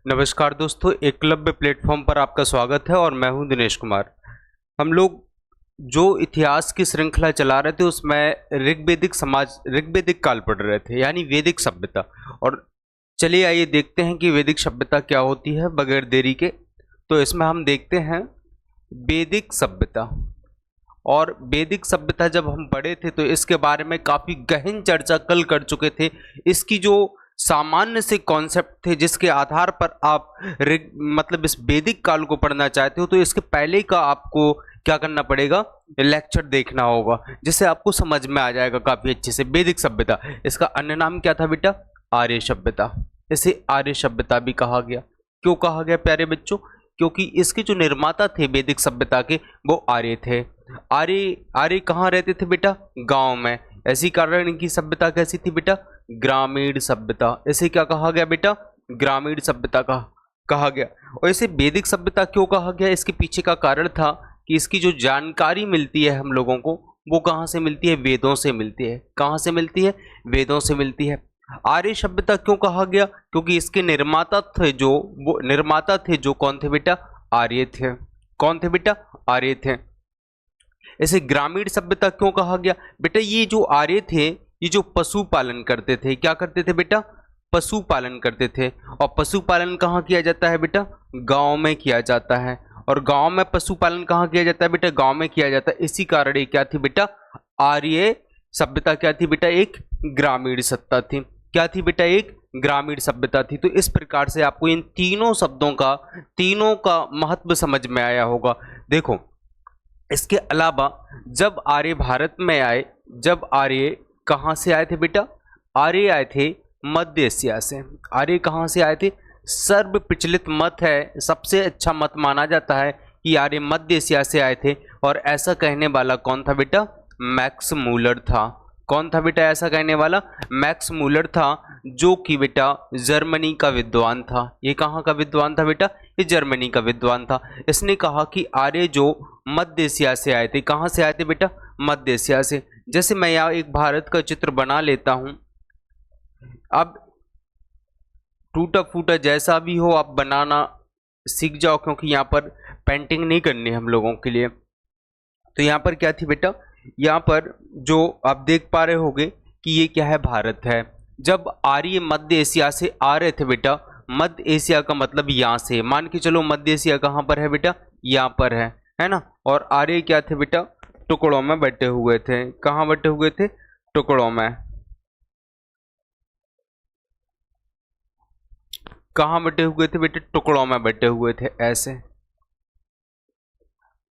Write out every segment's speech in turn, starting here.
नमस्कार दोस्तों, एकलव्य प्लेटफॉर्म पर आपका स्वागत है और मैं हूं दिनेश कुमार। हम लोग जो इतिहास की श्रृंखला चला रहे थे उसमें ऋग्वेदिक काल पढ़ रहे थे, यानी वैदिक सभ्यता। और चलिए आइए देखते हैं कि वैदिक सभ्यता क्या होती है बगैर देरी के। तो इसमें हम देखते हैं वैदिक सभ्यता। और वैदिक सभ्यता जब हम पढ़े थे तो इसके बारे में काफ़ी गहन चर्चा कल कर चुके थे। इसकी जो सामान्य से कॉन्सेप्ट थे जिसके आधार पर आप इस वैदिक काल को पढ़ना चाहते हो, तो इसके पहले का आपको क्या करना पड़ेगा, लेक्चर देखना होगा, जिससे आपको समझ में आ जाएगा काफ़ी अच्छे से। वैदिक सभ्यता, इसका अन्य नाम क्या था बेटा? आर्य सभ्यता। इसे आर्य सभ्यता भी कहा गया। क्यों कहा गया प्यारे बच्चों? क्योंकि इसके जो निर्माता थे वैदिक सभ्यता के, वो आर्य थे। आर्य कहाँ रहते थे बेटा? गांव में। ऐसी कारण इनकी सभ्यता कैसी थी बेटा? ग्रामीण सभ्यता। इसे क्या कहा गया बेटा? ग्रामीण सभ्यता कहा गया। और इसे वैदिक सभ्यता क्यों कहा गया? इसके पीछे का कारण था कि इसकी जो जानकारी मिलती है हम लोगों को, वो कहाँ से मिलती है? वेदों से मिलती है। कहाँ से मिलती है? वेदों से मिलती है। आर्य सभ्यता क्यों कहा गया? क्योंकि इसके निर्माता थे जो कौन थे बेटा? आर्य थे। कौन थे बेटा? आर्य थे। इसे ग्रामीण सभ्यता क्यों कहा गया? बेटा ये जो आर्य थे, ये जो पशुपालन करते थे, क्या करते थे बेटा? पशुपालन करते थे। और पशुपालन कहाँ किया जाता है बेटा? गांव में किया जाता है। और गांव में पशुपालन कहाँ किया जाता है बेटा? गांव में किया जाता है। इसी कारण ये क्या थी बेटा? आर्य सभ्यता क्या थी बेटा? एक ग्रामीण सत्ता थी। क्या थी बेटा? एक ग्रामीण सभ्यता थी। तो इस प्रकार से आपको इन तीनों का महत्व समझ में आया होगा। देखो, इसके अलावा जब आर्य भारत में आए, जब आर्य कहाँ से आए थे बेटा? आर्य आए थे मध्य एशिया से। आर्य कहाँ से आए थे? सर्व प्रचलित मत है, सबसे अच्छा मत माना जाता है कि आर्य मध्य एशिया से आए थे। और ऐसा कहने वाला कौन था बेटा? मैक्स मूलर था। कौन था बेटा ऐसा कहने वाला? मैक्स मूलर था, जो कि बेटा जर्मनी का विद्वान था। ये कहाँ का विद्वान था बेटा? ये जर्मनी का विद्वान था। इसने कहा कि आर्य जो मध्य एशिया से आए थे। कहाँ से आए थे बेटा? मध्य एशिया से। जैसे मैं यहाँ एक भारत का चित्र बना लेता हूँ। अब टूटा फूटा जैसा भी हो आप बनाना सीख जाओ, क्योंकि यहाँ पर पेंटिंग नहीं करनी है हम लोगों के लिए। तो यहाँ पर क्या थी बेटा? यहाँ पर जो आप देख पा रहे होगे कि ये क्या है? भारत है। जब आर्य मध्य एशिया से आ रहे थे बेटा, मध्य एशिया का मतलब यहाँ से, मान के चलो मध्य एशिया कहाँ पर है बेटा? यहाँ पर है ना। और आर्य क्या थे बेटा? टुकड़ों में बटे हुए थे। कहाँ बटे हुए थे? टुकड़ों में। कहाँ बटे हुए थे बेटे? टुकड़ों में बटे हुए थे। ऐसे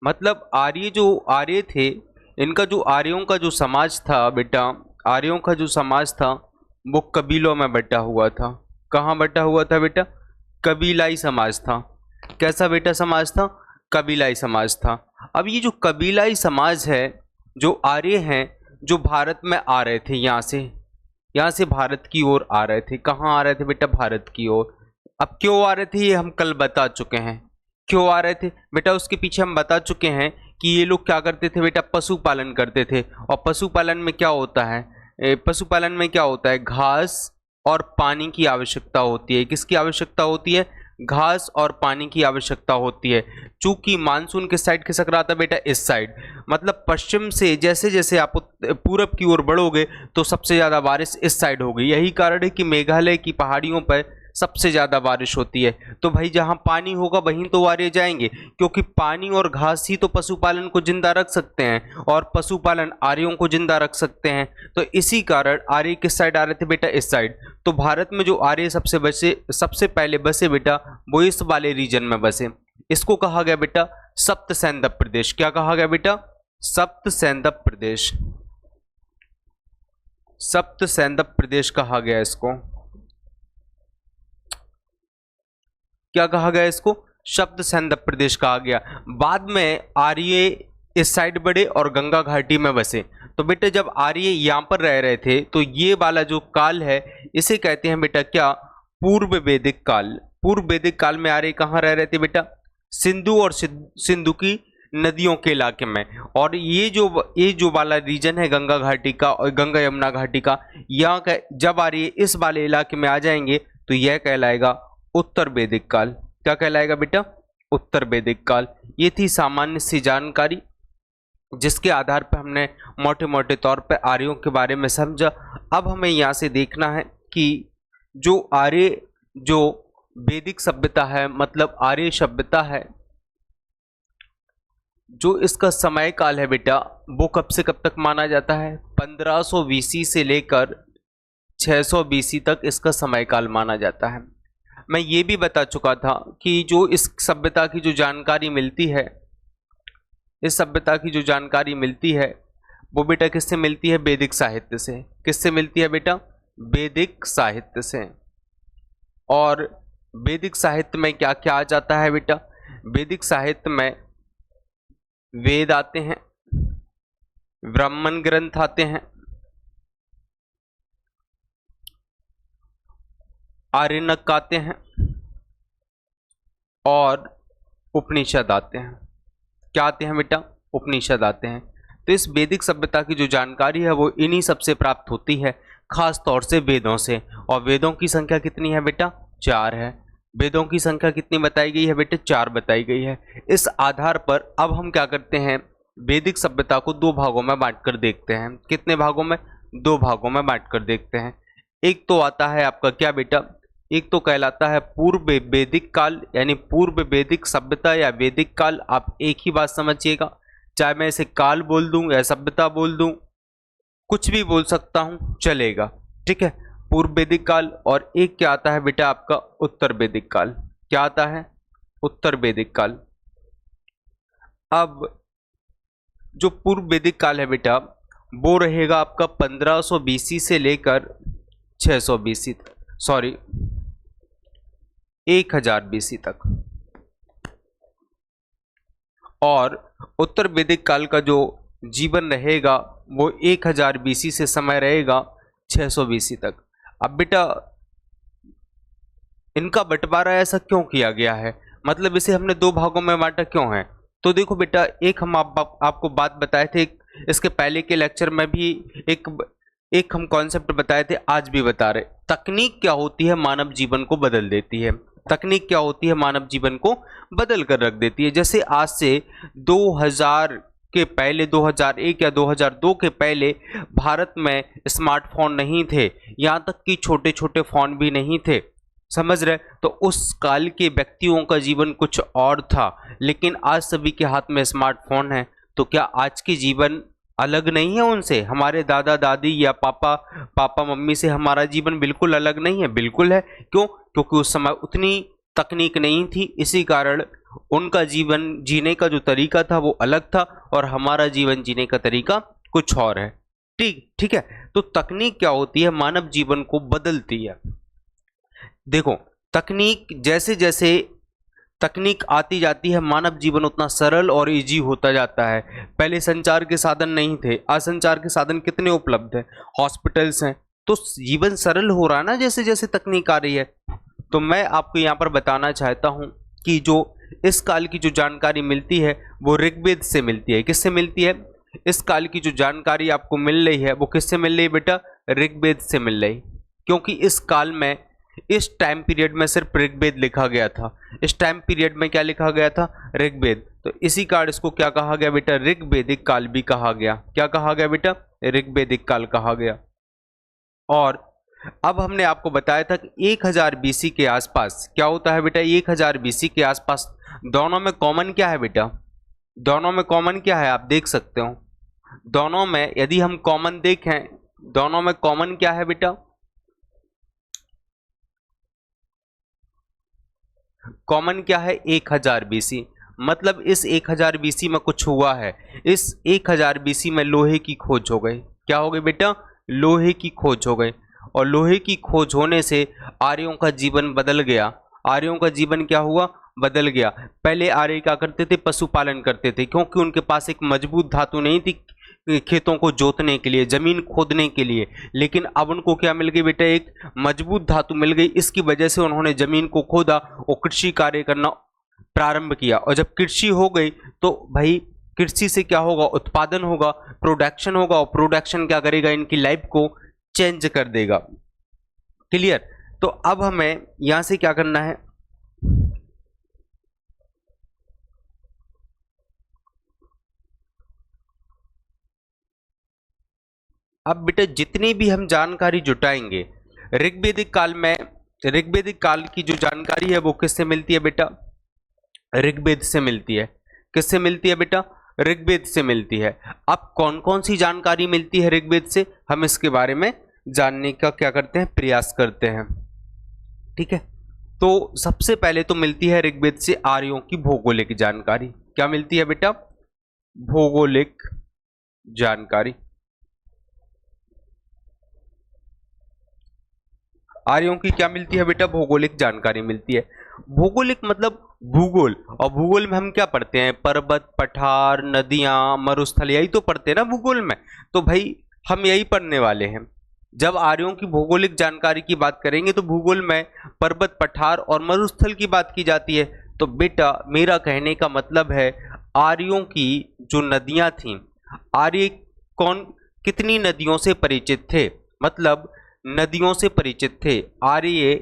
मतलब आर्य थे, इनका जो आर्यों का जो समाज था बेटा, आर्यों का जो समाज था वो कबीलों में बटा हुआ था। कहाँ बटा हुआ था बेटा? कबीलाई समाज था। कैसा बेटा समाज था? कबीलाई समाज था। अब ये जो कबीलाई समाज है, जो आर्य हैं, जो भारत में आ रहे थे, यहाँ से भारत की ओर आ रहे थे। कहाँ आ रहे थे बेटा? भारत की ओर। अब क्यों आ रहे थे ये हम कल बता चुके हैं। क्यों आ रहे थे बेटा? उसके पीछे हम बता चुके हैं कि ये लोग क्या करते थे बेटा? पशुपालन करते थे। और पशुपालन में क्या होता है? पशुपालन में क्या होता है? घास और पानी की आवश्यकता होती है। किसकी आवश्यकता होती है? घास और पानी की आवश्यकता होती है। चूंकि मानसून किस साइड खिसक रहा था बेटा? इस साइड। मतलब पश्चिम से जैसे जैसे आप पूरब की ओर बढ़ोगे तो सबसे ज़्यादा बारिश इस साइड होगी। यही कारण है कि मेघालय की पहाड़ियों पर सबसे ज़्यादा बारिश होती है। तो भाई जहाँ पानी होगा वहीं तो आर्य जाएंगे, क्योंकि पानी और घास ही तो पशुपालन को जिंदा रख सकते हैं, और पशुपालन आर्यों को जिंदा रख सकते हैं। तो इसी कारण आर्य किस साइड आ रहे थे बेटा? इस साइड। तो भारत में जो आर्य सबसे पहले बसे बेटा, वो इस वाले रीजन में बसे। इसको कहा गया बेटा सप्त सैंधव प्रदेश। क्या कहा गया बेटा? सप्त सैंधव प्रदेश। सप्त सैंधव प्रदेश कहा गया इसको। क्या कहा गया इसको? सप्त सैंधव प्रदेश कहा गया। बाद में आर्य इस साइड बढ़े और गंगा घाटी में बसे। तो बेटा जब आर्य यहाँ पर रह रहे थे तो ये वाला जो काल है इसे कहते हैं बेटा क्या? पूर्व वैदिक काल। पूर्व वैदिक काल में आर्य कहाँ रह रहे थे बेटा? सिंधु और सिंधु की नदियों के इलाके में। और ये जो वाला रीजन है गंगा घाटी का और गंगा यमुना घाटी का, यहाँ का जब आर्य इस वाले इलाके में आ जाएंगे तो यह कहलाएगा उत्तर वैदिक काल। क्या कहलाएगा बेटा? उत्तर वैदिक काल। ये थी सामान्य सी जानकारी जिसके आधार पर हमने मोटे मोटे तौर पर आर्यों के बारे में समझा। अब हमें यहाँ से देखना है कि जो वैदिक सभ्यता है, मतलब आर्य सभ्यता है, जो इसका समय काल है बेटा, वो कब से कब तक माना जाता है? 1500 बीसी से लेकर 600 बीसी तक इसका समय काल माना जाता है। मैं ये भी बता चुका था कि जो इस सभ्यता की जो जानकारी मिलती है, इस सभ्यता की जो जानकारी मिलती है वो बेटा किससे मिलती है? वैदिक साहित्य से। किससे मिलती है बेटा? वैदिक साहित्य से। और वैदिक साहित्य में क्या क्या आ जाता है बेटा? वैदिक साहित्य में वेद आते हैं, ब्राह्मण ग्रंथ आते हैं, आर्यनक आते हैं और उपनिषद आते हैं। क्या आते हैं बेटा? उपनिषद आते हैं। तो इस वैदिक सभ्यता की जो जानकारी है वो इन्हीं सबसे प्राप्त होती है, खास तौर से वेदों से। और वेदों की संख्या कितनी है बेटा? 4 है। वेदों की संख्या कितनी बताई गई है बेटा? 4 बताई गई है। इस आधार पर अब हम क्या करते हैं, वैदिक सभ्यता को 2 भागों में बांटकर देखते हैं। कितने भागों में? 2 भागों में बांटकर देखते हैं। एक तो आता है आपका क्या बेटा? एक तो कहलाता है पूर्व वैदिक काल, यानी पूर्व वैदिक सभ्यता या वैदिक काल। आप एक ही बात समझिएगा, चाहे मैं इसे काल बोल दूं या सभ्यता बोल दूं, कुछ भी बोल सकता हूं, चलेगा, ठीक है। पूर्व वैदिक काल। और एक क्या आता है बेटा आपका? उत्तर वैदिक काल। क्या आता है? उत्तर वैदिक काल। अब जो पूर्व वैदिक काल है बेटा, वो रहेगा आपका 1500 बीसी से लेकर 600 बीसी तक, सॉरी 1000 बीसी तक। और उत्तर वैदिक काल का जो जीवन रहेगा वो 1000 बीसी से समय रहेगा 600 बीसी तक। अब बेटा इनका बंटवारा ऐसा क्यों किया गया है, मतलब इसे हमने 2 भागों में बांटा क्यों है? तो देखो बेटा, एक हम आपको बात बताए थे, इसके पहले के लेक्चर में भी एक हम कॉन्सेप्ट बताए थे, आज भी बता रहे। तकनीक क्या होती है? मानव जीवन को बदल देती है। तकनीक क्या होती है? मानव जीवन को बदल कर रख देती है। जैसे आज से 2000 के पहले, 2001 या 2002 के पहले भारत में स्मार्टफोन नहीं थे, यहाँ तक कि छोटे छोटे फोन भी नहीं थे, समझ रहे? तो उस काल के व्यक्तियों का जीवन कुछ और था, लेकिन आज सभी के हाथ में स्मार्टफोन है। तो क्या आज के जीवन अलग नहीं है उनसे? हमारे दादा दादी या पापा मम्मी से हमारा जीवन बिल्कुल अलग नहीं है? बिल्कुल है। क्यों? क्योंकि उस समय उतनी तकनीक नहीं थी, इसी कारण उनका जीवन जीने का जो तरीका था वो अलग था और हमारा जीवन जीने का तरीका कुछ और है। ठीक है। तो तकनीक क्या होती है? मानव जीवन को बदलती है। देखो, तकनीक जैसे जैसे तकनीक आती जाती है, मानव जीवन उतना सरल और इजी होता जाता है। पहले संचार के साधन नहीं थे, आज संचार के साधन कितने उपलब्ध हैं, हॉस्पिटल्स हैं, तो जीवन सरल हो रहा है ना जैसे जैसे तकनीक आ रही है। तो मैं आपको यहाँ पर बताना चाहता हूँ कि जो इस काल की जो जानकारी मिलती है वो ऋग्वेद से मिलती है। किससे मिलती है? इस काल की जो जानकारी आपको मिल रही है वो किससे मिल रही है बेटा? ऋग्वेद से मिल रही। क्योंकि इस काल में, इस टाइम पीरियड में सिर्फ ऋग्वेद लिखा गया था। इस टाइम पीरियड में क्या लिखा गया था? ऋग्वेद। तो इसी कारण इसको क्या कहा गया बेटा? ऋग्वेदिक काल भी कहा गया। क्या कहा गया बेटा? ऋग्वेदिक काल कहा गया। और अब हमने आपको बताया था कि 1000 बीसी के आसपास क्या होता है बेटा? 1000 बीसी के आसपास दोनों में कॉमन क्या है बेटा? दोनों में कॉमन क्या है? आप देख सकते हो दोनों में, यदि हम कॉमन देखें, दोनों में कॉमन क्या है बेटा? कॉमन क्या है? 1000 बीसी। मतलब इस 1000 बीसी में कुछ हुआ है। इस 1000 बीसी में लोहे की खोज हो गई। क्या हो गई बेटा? लोहे की खोज हो गई। और लोहे की खोज होने से आर्यों का जीवन बदल गया। आर्यों का जीवन क्या हुआ? बदल गया। पहले आर्य क्या करते थे? पशुपालन करते थे, क्योंकि उनके पास एक मजबूत धातु नहीं थी खेतों को जोतने के लिए, जमीन खोदने के लिए। लेकिन अब उनको क्या मिल गई बेटा? एक मजबूत धातु मिल गई। इसकी वजह से उन्होंने जमीन को खोदा और कृषि कार्य करना प्रारंभ किया। और जब कृषि हो गई तो भाई कृषि से क्या होगा? उत्पादन होगा, प्रोडक्शन होगा, और प्रोडक्शन क्या करेगा? इनकी लाइफ को चेंज कर देगा। क्लियर? तो अब हमें यहां से क्या करना है? अब बेटा जितनी भी हम जानकारी जुटाएंगे ऋग्वेदिक काल में, ऋग्वेदिक काल की जो जानकारी है वो किससे मिलती है बेटा? ऋग्वेद से मिलती है। किससे मिलती है बेटा? ऋग्वेद से मिलती है। अब कौन कौन सी जानकारी मिलती है ऋग्वेद से, हम इसके बारे में जानने का क्या करते हैं, प्रयास करते हैं। ठीक है, तो सबसे पहले तो मिलती है ऋग्वेद से आर्यों की भौगोलिक जानकारी। क्या मिलती है बेटा? भौगोलिक जानकारी। आर्यों की क्या मिलती है बेटा? भौगोलिक जानकारी मिलती है। भौगोलिक मतलब भूगोल, और भूगोल में हम क्या पढ़ते हैं? पर्वत, पठार, नदियां, मरुस्थल, यही तो पढ़ते हैं ना भूगोल में। तो भाई हम यही पढ़ने वाले हैं। जब आर्यों की भौगोलिक जानकारी की बात करेंगे तो भूगोल में पर्वत, पठार और मरुस्थल की बात की जाती है। तो बेटा मेरा कहने का मतलब है आर्यों की जो नदियां थीं, आर्य कौन कितनी नदियों से परिचित थे, मतलब नदियों से परिचित थे, आर्य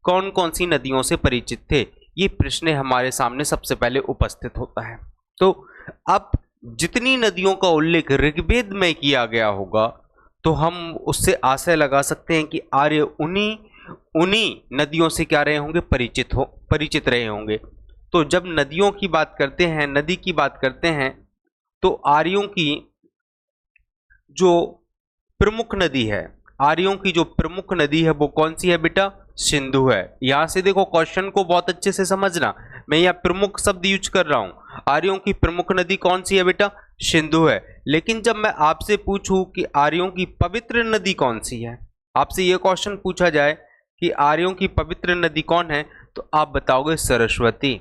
कौन कौन सी नदियों से परिचित थे, ये प्रश्न हमारे सामने सबसे पहले उपस्थित होता है। तो अब जितनी नदियों का उल्लेख ऋग्वेद में किया गया होगा तो हम उससे आशय लगा सकते हैं कि आर्य उन्हीं नदियों से क्या रहे होंगे? परिचित रहे होंगे। तो जब नदियों की बात करते हैं, नदी की बात करते हैं, तो आर्यों की जो प्रमुख नदी है, आर्यों की जो प्रमुख नदी है वो कौन सी है बेटा? सिंधु है। यहां से देखो क्वेश्चन को बहुत अच्छे से समझना, मैं यहाँ प्रमुख शब्द यूज कर रहा हूं। आर्यों की प्रमुख नदी कौन सी है बेटा? सिंधु है। लेकिन जब मैं आपसे पूछूं कि आर्यों की पवित्र नदी कौन सी है, आपसे यह क्वेश्चन पूछा जाए कि आर्यों की पवित्र नदी कौन है, तो आप बताओगे सरस्वती।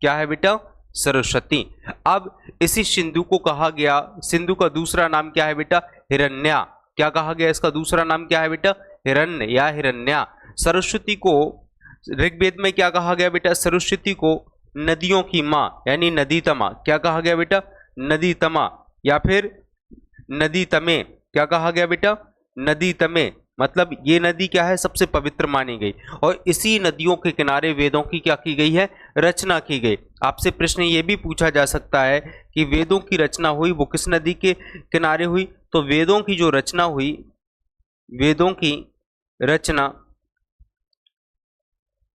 क्या है बेटा? सरस्वती। अब इसी सिंधु को कहा गया, सिंधु का दूसरा नाम क्या है बेटा? हिरण्या। क्या कहा गया? इसका दूसरा नाम क्या है बेटा? हिरण्य या हिरण्या। सरस्वती को ऋग्वेद में क्या कहा गया बेटा? सरस्वती को नदियों की मां यानी नदी तमा। क्या कहा गया बेटा? नदी तमा, या फिर नदी तमे। क्या कहा गया बेटा? नदी तमे। मतलब ये नदी क्या है? सबसे पवित्र मानी गई, और इसी नदियों के किनारे वेदों की क्या की गई है? रचना की गई। आपसे प्रश्न ये भी पूछा जा सकता है कि वेदों की रचना हुई वो किस नदी के किनारे हुई? तो वेदों की जो रचना हुई, वेदों की रचना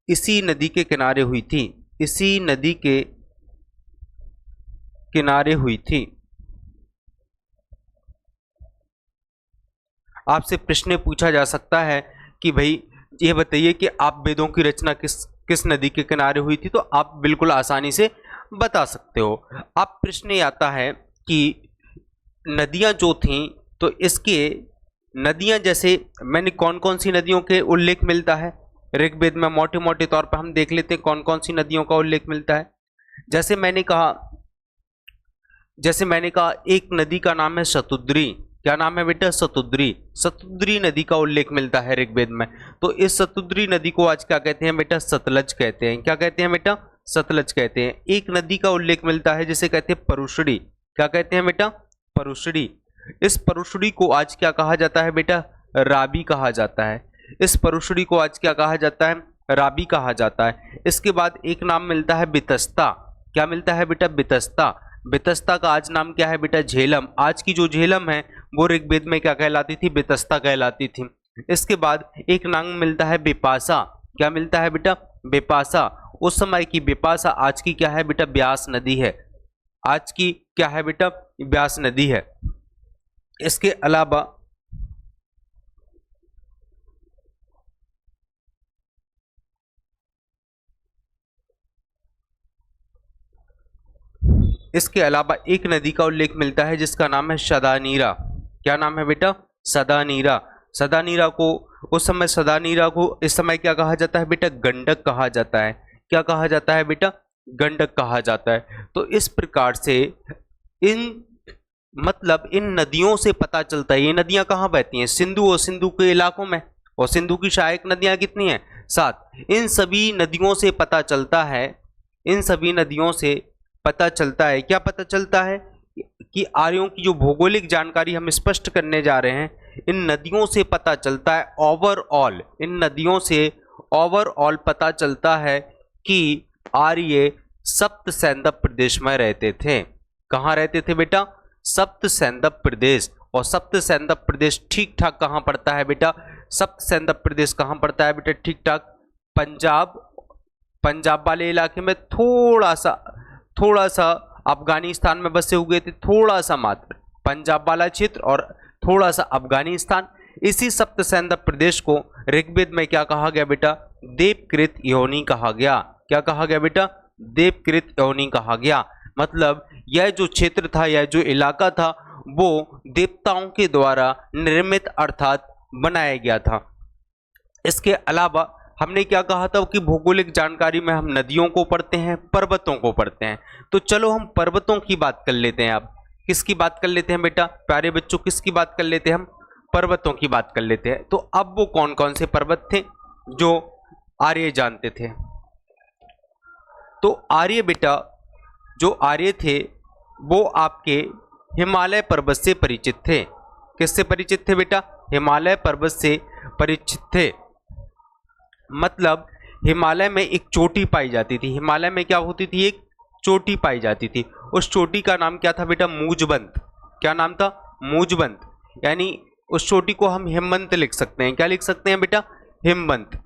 इसी नदी के किनारे हुई थी, इसी नदी के किनारे हुई थी। आपसे प्रश्न पूछा जा सकता है कि भाई ये बताइए कि आप वेदों की रचना किस नदी के किनारे हुई थी, तो आप बिल्कुल आसानी से बता सकते हो। अब प्रश्न ये आता है कि नदियां जो थीं, तो इसके नदियां जैसे मैंने कौन कौन सी नदियों के उल्लेख मिलता है ऋग्वेद में? मोटे मोटे तौर पर हम देख लेते हैं कौन कौन सी नदियों का उल्लेख मिलता है। जैसे मैंने कहा एक नदी का नाम है शतुद्री। क्या नाम है बेटा? शतुद्री। शतुद्री नदी का उल्लेख मिलता है ऋग्वेद में। तो इस शतुद्री नदी को आज क्या कहते हैं बेटा? सतलज कहते हैं। क्या कहते हैं बेटा? सतलज कहते हैं। एक नदी का उल्लेख मिलता है जिसे कहते हैं परुशड़ी। क्या कहते हैं बेटा? परुशड़ी। इस परुशड़ी को आज क्या कहा जाता है बेटा? राबी कहा जाता है। इस परुशड़ी को आज क्या कहा जाता है? राबी कहा जाता है। इसके बाद एक नाम मिलता है बितस्ता। क्या मिलता है बेटा? बितस्ता। बितस्ता का आज नाम क्या है बेटा? झेलम। आज की जो झेलम है वो ऋग्वेद में क्या कहलाती थी? बितस्ता कहलाती थी। इसके बाद एक नाम मिलता है बिपाशा। क्या मिलता है बेटा? बिपाशा। उस समय की बिपाशा आज की क्या है बेटा? ब्यास नदी है। आज की क्या है बेटा? ब्यास नदी है। इसके अलावा एक नदी का उल्लेख मिलता है जिसका नाम है सदानीरा। क्या नाम है बेटा? सदानीरा। सदानीरा को इस समय क्या कहा जाता है बेटा? गंडक कहा जाता है। क्या कहा जाता है बेटा? गंडक कहा जाता है। तो इस प्रकार से इन नदियों से पता चलता है, ये नदियां कहाँ बहती हैं? सिंधु और सिंधु के इलाकों में, और सिंधु की सहायक नदियां कितनी हैं? 7। इन सभी नदियों से पता चलता है, क्या पता चलता है कि आर्यों की जो भौगोलिक जानकारी हम स्पष्ट करने जा रहे हैं, इन नदियों से पता चलता है ओवरऑल पता चलता है कि आर्य सप्त सैंधव प्रदेश में रहते थे। कहाँ रहते थे बेटा? सप्त सैंधव प्रदेश। और सप्त सैंधव प्रदेश ठीक ठाक कहाँ पड़ता है बेटा? सप्त सैंधव प्रदेश कहाँ पड़ता है बेटा? ठीक ठाक पंजाब, पंजाब वाले इलाके में थोड़ा सा अफगानिस्तान में बसे हुए थे, थोड़ा सा मात्र पंजाब वाला क्षेत्र और थोड़ा सा अफगानिस्तान। इसी सप्त सैंधव प्रदेश को ऋग्वेद में क्या कहा गया बेटा? देवकृत योनि कहा गया। क्या कहा गया बेटा? देवकृत योनि कहा गया। मतलब यह जो क्षेत्र था, यह जो इलाका था, वो देवताओं के द्वारा निर्मित अर्थात बनाया गया था। इसके अलावा हमने क्या कहा था कि भौगोलिक जानकारी में हम नदियों को पढ़ते हैं, पर्वतों को पढ़ते हैं। तो चलो हम पर्वतों की बात कर लेते हैं। अब किसकी बात कर लेते हैं बेटा? प्यारे बच्चों, किसकी बात कर लेते हैं? हम पर्वतों की बात कर लेते हैं। तो अब वो कौन कौन से पर्वत थे जो आर्य जानते थे? तो आर्य बेटा, जो आर्य थे वो आपके हिमालय पर्वत से परिचित थे। किससे परिचित थे बेटा? हिमालय पर्वत से परिचित थे। मतलब हिमालय में एक चोटी पाई जाती थी। हिमालय में क्या होती थी? एक चोटी पाई जाती थी। उस चोटी का नाम क्या था बेटा? मूजबंत। क्या नाम था? मूजबंत। यानी उस चोटी को हम हिमवंत लिख सकते हैं। क्या लिख सकते हैं बेटा? हिमवंत।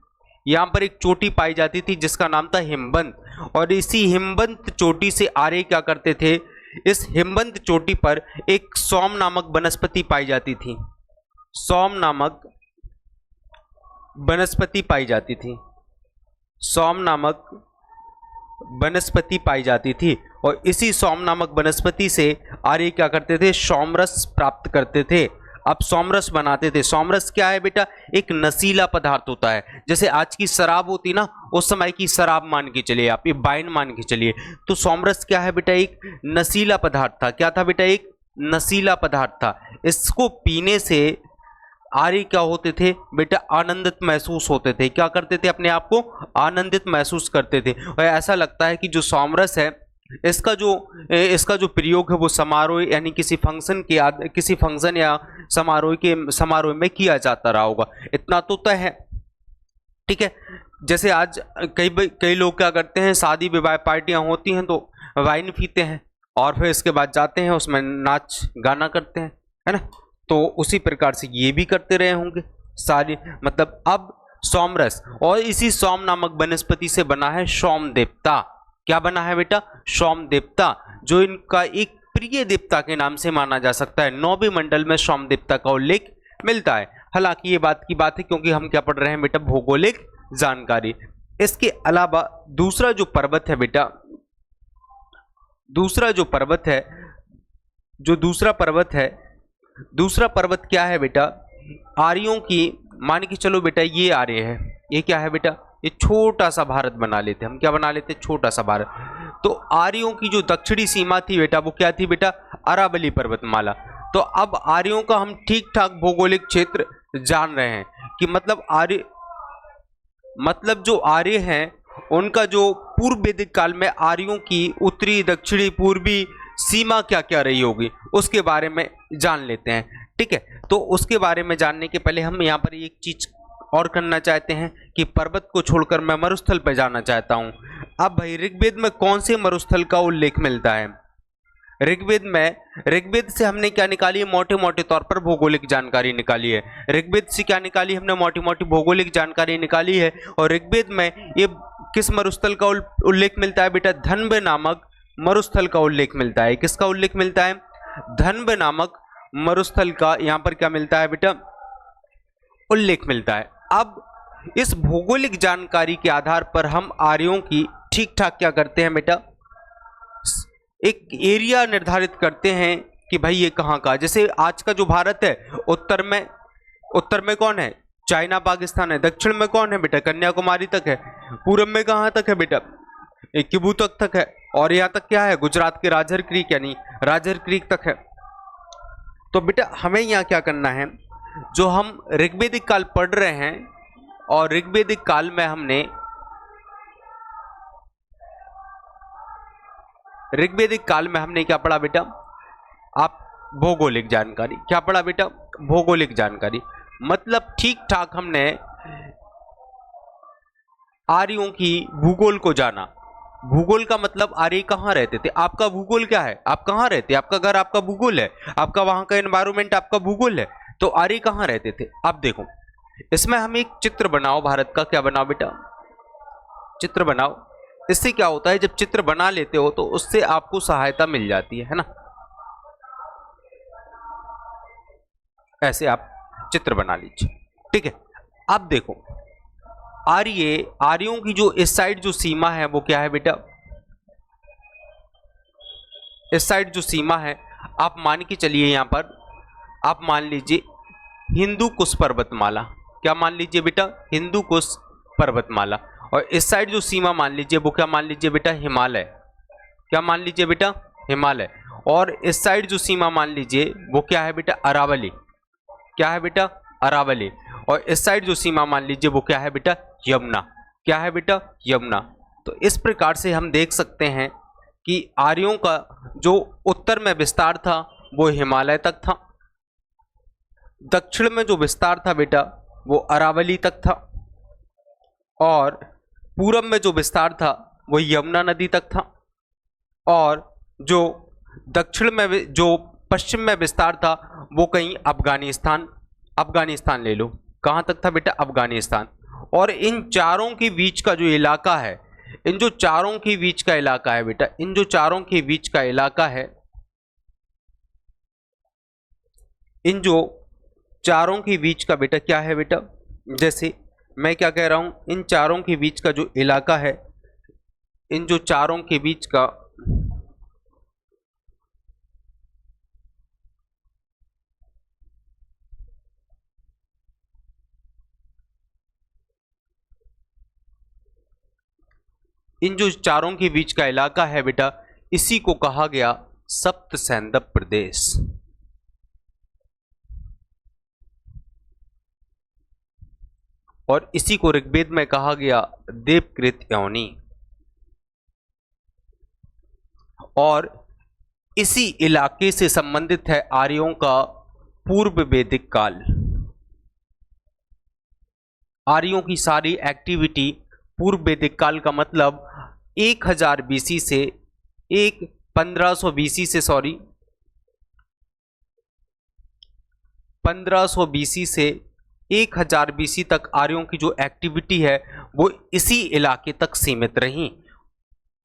यहाँ पर एक चोटी पाई जाती थी जिसका नाम था हिमवंत, और इसी हिमवंत चोटी से आर्य क्या करते थे? इस हिमवंत चोटी पर एक सोम नामक वनस्पति पाई जाती थी। सोम नामक वनस्पति पाई जाती थी। सोम नामक वनस्पति पाई जाती थी, और इसी सोम नामक वनस्पति से आर्य क्या करते थे? सोमरस प्राप्त करते थे। अब सोमरस बनाते थे। सोमरस क्या है बेटा? एक नशीला पदार्थ होता है। जैसे आज की शराब होती ना, उस समय की शराब मान के चलिए आप, ये वाइन मान के चलिए। तो सोमरस क्या है बेटा? एक नशीला पदार्थ था। क्या था बेटा? एक नशीला पदार्थ था। इसको पीने से आर्य क्या होते थे बेटा? आनंदित महसूस होते थे। क्या करते थे? अपने आप को आनंदित महसूस करते थे। और ऐसा लगता है कि जो सोमरस है, इसका जो प्रयोग है वो समारोह यानी किसी फंक्शन या समारोह में किया जाता रहा होगा। इतना तो तय है, ठीक है। जैसे आज कई लोग क्या करते हैं, शादी विवाह पार्टियां होती हैं तो वाइन पीते हैं और फिर इसके बाद जाते हैं, उसमें नाच गाना करते हैं, है ना। तो उसी प्रकार से ये भी करते रहे होंगे सारी। मतलब अब सोमरस और इसी सोम नामक वनस्पति से बना है सोम देवता। क्या बना है बेटा? सोम देवता, जो इनका एक प्रिय देवता के नाम से माना जा सकता है। 9वें मंडल में सोम देवता का उल्लेख मिलता है। हालांकि ये बात की बात है क्योंकि हम क्या पढ़ रहे हैं बेटा? भौगोलिक जानकारी। इसके अलावा दूसरा जो पर्वत है बेटा, दूसरा पर्वत क्या है बेटा? आर्यों की, मान के चलो बेटा ये आर्य है, ये क्या है बेटा? ये छोटा सा भारत बना लेते, हम क्या बना लेते? छोटा सा भारत। तो आर्यों की जो दक्षिणी सीमा थी बेटा, वो क्या थी बेटा? अरावली पर्वतमाला। तो अब आर्यों का हम ठीक ठाक भौगोलिक क्षेत्र जान रहे हैं कि मतलब जो आर्य हैं उनका जो पूर्व वैदिक काल में आर्यों की उत्तरी, दक्षिणी, पूर्वी सीमा क्या क्या रही होगी उसके बारे में जान लेते हैं, ठीक है। तो उसके बारे में जानने के पहले हम यहाँ पर एक चीज और करना चाहते हैं कि पर्वत को छोड़कर मैं मरुस्थल पर जाना चाहता हूं। अब भाई ऋग्वेद में कौन से मरुस्थल का उल्लेख मिलता है? ऋग्वेद से हमने क्या निकाली है? मोटे मोटे तौर पर भौगोलिक जानकारी निकाली है। ऋग्वेद से क्या निकाली? हमने मोटी मोटी भौगोलिक जानकारी निकाली है। और ऋग्वेद में ये किस मरुस्थल का उल्लेख मिलता है बेटा? धन्व नामक मरुस्थल का उल्लेख मिलता है। किसका उल्लेख मिलता है? धन्व नामक मरुस्थल का यहाँ पर क्या मिलता है बेटा? उल्लेख मिलता है। अब इस भौगोलिक जानकारी के आधार पर हम आर्यों की ठीक ठाक क्या करते हैं बेटा? एक एरिया निर्धारित करते हैं कि भाई ये कहाँ का। जैसे आज का जो भारत है, उत्तर में कौन है? चाइना पाकिस्तान है। दक्षिण में कौन है बेटा? कन्याकुमारी तक है। पूरब में कहाँ तक है बेटा? किबू तक है। और यहाँ तक क्या है? गुजरात के राजहर क्रीक यानी राजहर क्रीक तक है। तो बेटा हमें यहाँ क्या करना है, जो हम ऋग्वेदिक काल पढ़ रहे हैं और ऋग्वेदिक काल में हमने क्या पढ़ा बेटा? आप भौगोलिक जानकारी। क्या पढ़ा बेटा? भौगोलिक जानकारी। मतलब ठीक ठाक हमने आर्यों की भूगोल को जाना। भूगोल का मतलब आर्य कहाँ रहते थे। आपका भूगोल क्या है, आप कहाँ रहते, आपका घर आपका भूगोल है, आपका वहां का एनवायरमेंट आपका भूगोल है। तो आर्य कहाँ रहते थे। आप देखो इसमें हम एक चित्र बनाओ भारत का। क्या बनाओ बेटा, चित्र बनाओ। इससे क्या होता है, जब चित्र बना लेते हो तो उससे आपको सहायता मिल जाती है ना। ऐसे आप चित्र बना लीजिए, ठीक है। अब देखो आर्यों की जो इस साइड जो सीमा है वो क्या है बेटा, इस साइड जो सीमा है आप मान के चलिए, यहां पर आप मान लीजिए हिंदू कुश पर्वतमाला। क्या मान लीजिए बेटा, हिंदू कुश पर्वतमाला। और इस साइड जो सीमा मान लीजिए वो क्या मान लीजिए बेटा, हिमालय। क्या मान लीजिए बेटा, हिमालय। और इस साइड जो सीमा मान लीजिए वो क्या है बेटा, अरावली। क्या है बेटा, अरावली। और इस साइड जो सीमा मान लीजिए वो क्या है बेटा, यमुना। क्या है बेटा, यमुना। तो इस प्रकार से हम देख सकते हैं कि आर्यों का जो उत्तर में विस्तार था वो हिमालय तक था, दक्षिण में जो विस्तार था बेटा वो अरावली तक था, और पूरब में जो विस्तार था वो यमुना नदी तक था, और जो दक्षिण में जो पश्चिम में विस्तार था वो कहीं अफगानिस्तान ले लो। कहाँ तक था बेटा, अफगानिस्तान। और इन चारों के बीच का जो इलाका है, इन जो चारों के बीच का इलाका है बेटा, इन जो चारों के बीच का इलाका है, इन जो चारों के बीच का बेटा क्या है बेटा, जैसे मैं क्या कह रहा हूं, इन चारों के बीच का जो इलाका है, इन जो चारों के बीच का इलाका है बेटा, इसी को कहा गया सप्त सैंधव प्रदेश। और इसी को ऋग्वेद में कहा गया देवकृत योनि। और इसी इलाके से संबंधित है आर्यों का पूर्व वैदिक काल। आर्यों की सारी एक्टिविटी पूर्व वैदिक काल का मतलब 1000 बीसी से 1500 बीसी से 1500 बीसी से 1000 बीसी तक आर्यों की जो एक्टिविटी है वो इसी इलाके तक सीमित रही।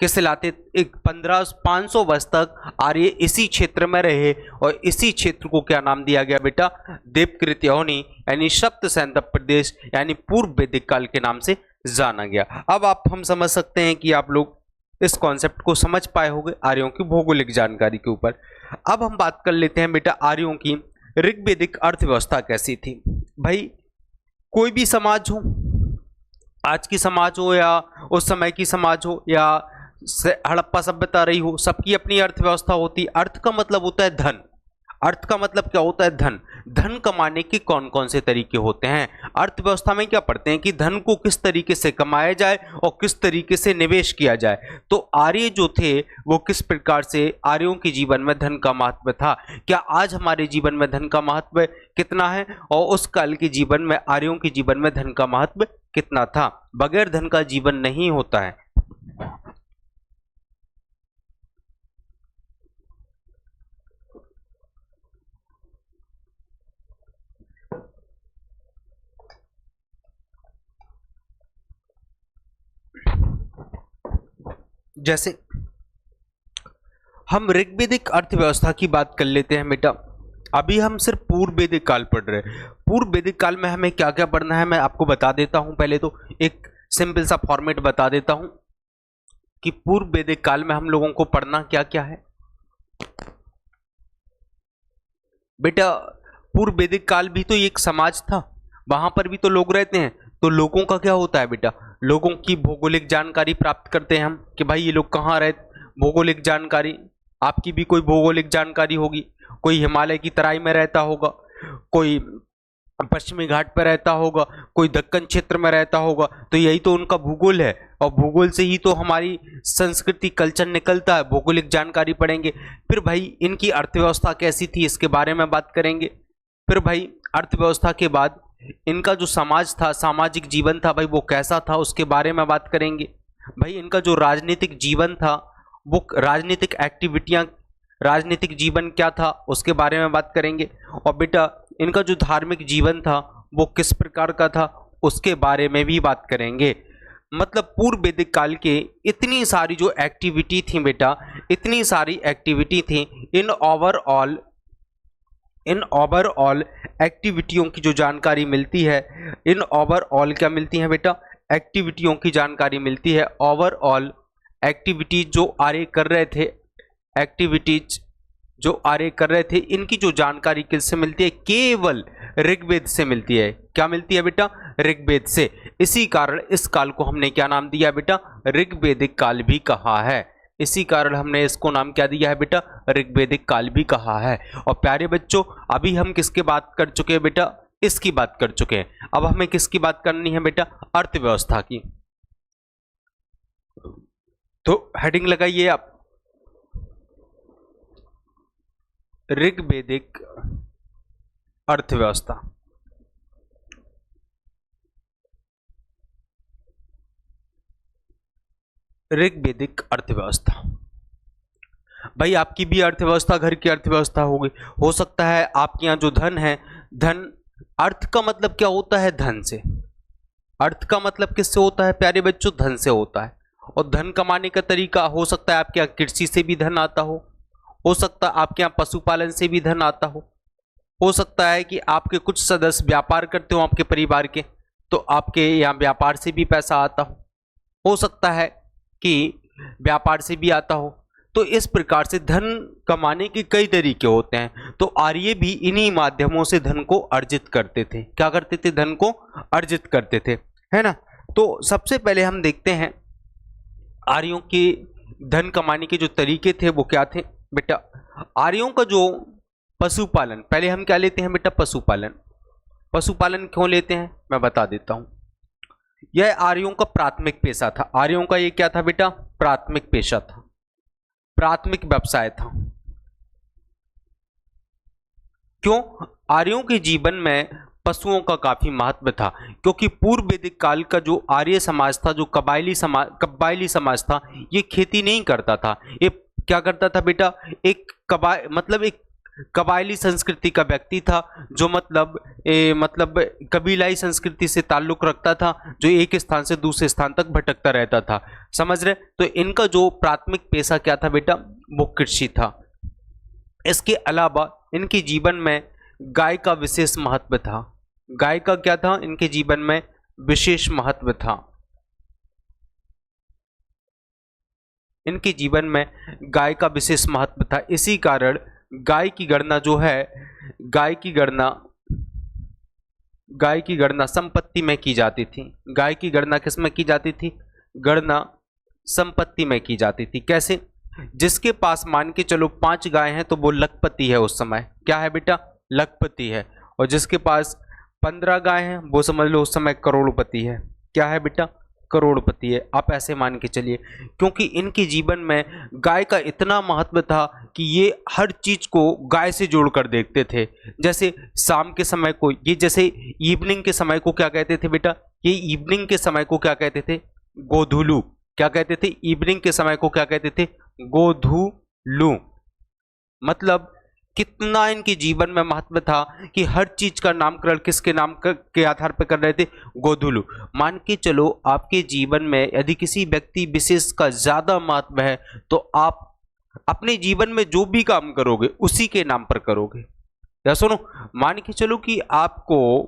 किस इलाके, एक 500 वर्ष तक आर्य इसी क्षेत्र में रहे, और इसी क्षेत्र को क्या नाम दिया गया बेटा, देवकृत योनि, यानी सप्त सैंधव प्रदेश, यानी पूर्व वैदिक काल के नाम से जाना गया। अब हम समझ सकते हैं कि आप लोग इस कॉन्सेप्ट को समझ पाए होंगे आर्यों की भौगोलिक जानकारी के ऊपर। अब हम बात कर लेते हैं बेटा आर्यों की ऋग्वेदिक अर्थव्यवस्था कैसी थी। भाई कोई भी समाज हो, आज की समाज हो या उस समय की समाज हो या हड़प्पा सभ्यता रही हो, सबकी अपनी अर्थव्यवस्था होती। अर्थ का मतलब होता है धन। अर्थ का मतलब क्या होता है, धन। धन कमाने के कौन कौन से तरीके होते हैं, अर्थव्यवस्था में क्या पढ़ते हैं कि धन को किस तरीके से कमाया जाए और किस तरीके से निवेश किया जाए। तो आर्य जो थे वो किस प्रकार से, आर्यों के जीवन में धन का महत्व था। क्या आज हमारे जीवन में धन का महत्व कितना है, और उस काल के जीवन में आर्यों के जीवन में धन का महत्व कितना था। बगैर धन का जीवन नहीं होता है। जैसे हम ऋग्वेदिक अर्थव्यवस्था की बात कर लेते हैं बेटा। अभी हम सिर्फ पूर्व वैदिक काल पढ़ रहे हैं। पूर्व वैदिक काल में हमें क्या क्या पढ़ना है मैं आपको बता देता हूं। पहले तो एक सिंपल सा फॉर्मेट बता देता हूं कि पूर्व वैदिक काल में हम लोगों को पढ़ना क्या क्या है। बेटा पूर्व वैदिक काल भी तो एक समाज था, वहां पर भी तो लोग रहते हैं। तो लोगों का क्या होता है बेटा, लोगों की भौगोलिक जानकारी प्राप्त करते हैं हम कि भाई ये लोग कहाँ रहते। भौगोलिक जानकारी, आपकी भी कोई भौगोलिक जानकारी होगी। कोई हिमालय की तराई में रहता होगा, कोई पश्चिमी घाट पर रहता होगा, कोई दक्कन क्षेत्र में रहता होगा। तो यही तो उनका भूगोल है, और भूगोल से ही तो हमारी संस्कृति कल्चर निकलता है। भौगोलिक जानकारी पढ़ेंगे। फिर भाई इनकी अर्थव्यवस्था कैसी थी इसके बारे में बात करेंगे। फिर भाई अर्थव्यवस्था के बाद इनका जो समाज था, सामाजिक जीवन था भाई वो कैसा था उसके बारे में बात करेंगे। भाई इनका जो राजनीतिक जीवन था, वो राजनीतिक एक्टिविटियां, राजनीतिक जीवन क्या था उसके बारे में बात करेंगे। और बेटा इनका जो धार्मिक जीवन था वो किस प्रकार का था उसके बारे में भी बात करेंगे। मतलब पूर्व वैदिक काल के इतनी सारी जो एक्टिविटी थी बेटा, इतनी सारी एक्टिविटी थी, इन ओवरऑल एक्टिविटियों की जो जानकारी मिलती है, इन ओवरऑल क्या मिलती है बेटा, एक्टिविटियों की जानकारी मिलती है। ओवरऑल एक्टिविटीज जो आर्य कर रहे थे, एक्टिविटीज जो आर्य कर रहे थे, इनकी जो जानकारी किससे मिलती है, केवल ऋग्वेद से मिलती है। क्या मिलती है बेटा, ऋग्वेद से। इसी कारण इस काल को हमने क्या नाम दिया बेटा, ऋग्वेदिक काल भी कहा है। इसी कारण हमने इसको नाम क्या दिया है बेटा, ऋग्वेदिक काल भी कहा है। और प्यारे बच्चों अभी हम किसकी बात कर चुके हैं बेटा, इसकी बात कर चुके हैं। अब हमें किसकी बात करनी है बेटा, अर्थव्यवस्था की। तो हेडिंग लगाइए आप, ऋग्वेदिक अर्थव्यवस्था। ऋग्वेदिक अर्थव्यवस्था। भाई आपकी भी अर्थव्यवस्था घर की अर्थव्यवस्था होगी। हो सकता है आपके यहाँ जो धन है, धन, अर्थ का मतलब क्या होता है, धन से। अर्थ का मतलब किससे होता है प्यारे बच्चों, धन से होता है। और धन कमाने का तरीका हो सकता है आपके यहाँ कृषि से भी धन आता हो सकता है आपके यहाँ पशुपालन से भी धन आता हो सकता है कि आपके कुछ सदस्य व्यापार करते हो आपके परिवार के, तो आपके यहाँ व्यापार से भी पैसा आता हो सकता है कि व्यापार से भी आता हो। तो इस प्रकार से धन कमाने के कई तरीके होते हैं। तो आर्य भी इन्हीं माध्यमों से धन को अर्जित करते थे। क्या करते थे, धन को अर्जित करते थे, है ना। तो सबसे पहले हम देखते हैं आर्यों के धन कमाने के जो तरीके थे वो क्या थे बेटा। आर्यों का जो पशुपालन, पहले हम क्या लेते हैं बेटा, पशुपालन। पशुपालन क्यों लेते हैं मैं बता देता हूं। यह आर्यों का प्राथमिक पेशा था। आर्यों का ये क्या था बेटा, प्राथमिक पेशा था, प्राथमिक व्यवसाय था। क्यों, आर्यों के जीवन में पशुओं का काफी महत्व था। क्योंकि पूर्व वैदिक काल का जो आर्य समाज था, जो कबायली समाज था, ये खेती नहीं करता था। ये क्या करता था बेटा, एक कबायली संस्कृति का व्यक्ति था, जो मतलब कबीलाई संस्कृति से ताल्लुक रखता था, जो एक स्थान से दूसरे स्थान तक भटकता रहता था। समझ रहे। तो इनका जो प्राथमिक पेशा क्या था बेटा, वो कृषि था। इसके अलावा इनके जीवन में गाय का विशेष महत्व था। गाय का क्या था, इनके जीवन में विशेष महत्व था। इनके जीवन में गाय का विशेष महत्व था। इसी कारण गाय की गणना जो है, गाय की गणना संपत्ति में की जाती थी। गाय की गणना किस में की जाती थी, गणना संपत्ति में की जाती थी। कैसे, जिसके पास मान के चलो 5 गाय हैं तो वो लखपति है उस समय। क्या है बेटा, लखपति है। और जिसके पास 15 गाय हैं वो समझ लो उस समय करोड़पति है। क्या है बेटा, करोड़पति है। आप ऐसे मान के चलिए, क्योंकि इनके जीवन में गाय का इतना महत्व था कि ये हर चीज को गाय से जोड़कर देखते थे। जैसे शाम के समय को, ये जैसे इवनिंग के समय को क्या कहते थे बेटा, ये इवनिंग के समय को क्या कहते थे, गोधुलू। क्या कहते थे, इवनिंग के समय को क्या कहते थे, गोधुलू। मतलब कितना इनके जीवन में महत्व था कि हर चीज का नामकरण किसके नाम के आधार पर कर रहे थे, गोधुलू। मान के चलो आपके जीवन में यदि किसी व्यक्ति विशेष का ज्यादा महत्व है तो आप अपने जीवन में जो भी काम करोगे उसी के नाम पर करोगे। या सुनो, मान के चलो कि आपको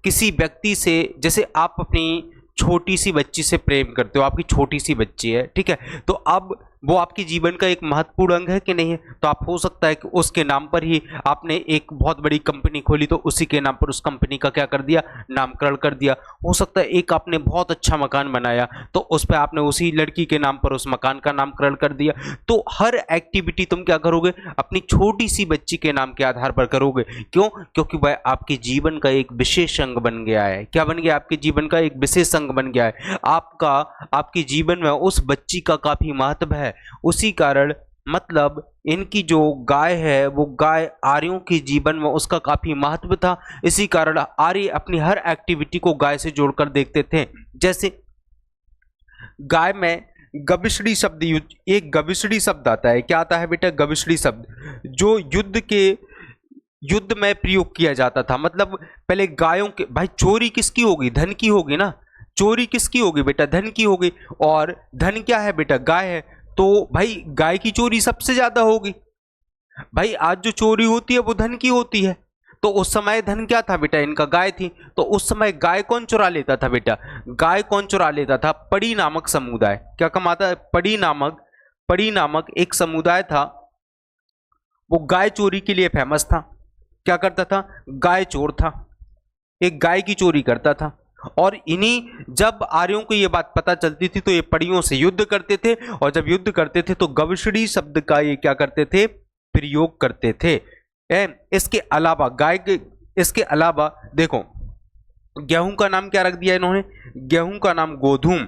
किसी व्यक्ति से, जैसे आप अपनी छोटी सी बच्ची से प्रेम करते हो, आपकी छोटी सी बच्ची है, ठीक है, तो अब वो आपके जीवन का एक महत्वपूर्ण अंग है कि नहीं है। तो आप हो सकता है कि उसके नाम पर ही आपने एक बहुत बड़ी कंपनी खोली, तो उसी के नाम पर उस कंपनी का क्या कर दिया, नामकरण कर दिया। हो सकता है एक आपने बहुत अच्छा मकान बनाया तो उस पर आपने उसी लड़की के नाम पर उस मकान का नामकरण कर दिया। तो हर एक्टिविटी तुम क्या करोगे, अपनी छोटी सी बच्ची के नाम के आधार पर करोगे। क्यों, क्योंकि वह आपके जीवन का एक विशेष अंग बन गया है। क्या बन गया, आपके जीवन का एक विशेष अंग बन गया है। आपके जीवन में उस बच्ची का काफी महत्व है। उसी कारण मतलब इनकी जो गाय है वो गाय आर्यों के जीवन में उसका काफी महत्व था। इसी कारण आर्य अपनी हर एक्टिविटी को गाय से जोड़कर देखते थे। जैसे गाय में गविष्णी शब्द एक गविष्णी शब्द आता है। क्या आता है बेटा? गविष्णी शब्द, जो युद्ध में प्रयोग किया जाता था। मतलब पहले गायों के, भाई चोरी किसकी होगी? धन की होगी ना। चोरी किसकी होगी बेटा? धन की होगी। और धन क्या है बेटा? गाय है। तो भाई गाय की चोरी सबसे ज्यादा होगी। भाई आज जो चोरी होती है वो धन की होती है। तो उस समय धन क्या था बेटा? इनका गाय थी। तो उस समय गाय कौन चुरा लेता था बेटा? गाय कौन चुरा लेता था? पड़ी नामक समुदाय। क्या कमाता है? पड़ी नामक एक समुदाय था, वो गाय चोरी के लिए फेमस था। क्या करता था? गाय चोर था, एक गाय की चोरी करता था। और जब आर्यों को ये बात पता चलती थी तो ये पड़ियों से युद्ध करते थे, और जब युद्ध करते थे तो गविष्णी शब्द का ये क्या करते थे? प्रयोग करते थे। इसके अलावा देखो, गेहूं का नाम क्या रख दिया इन्होंने? गेहूं का नाम गोधूम।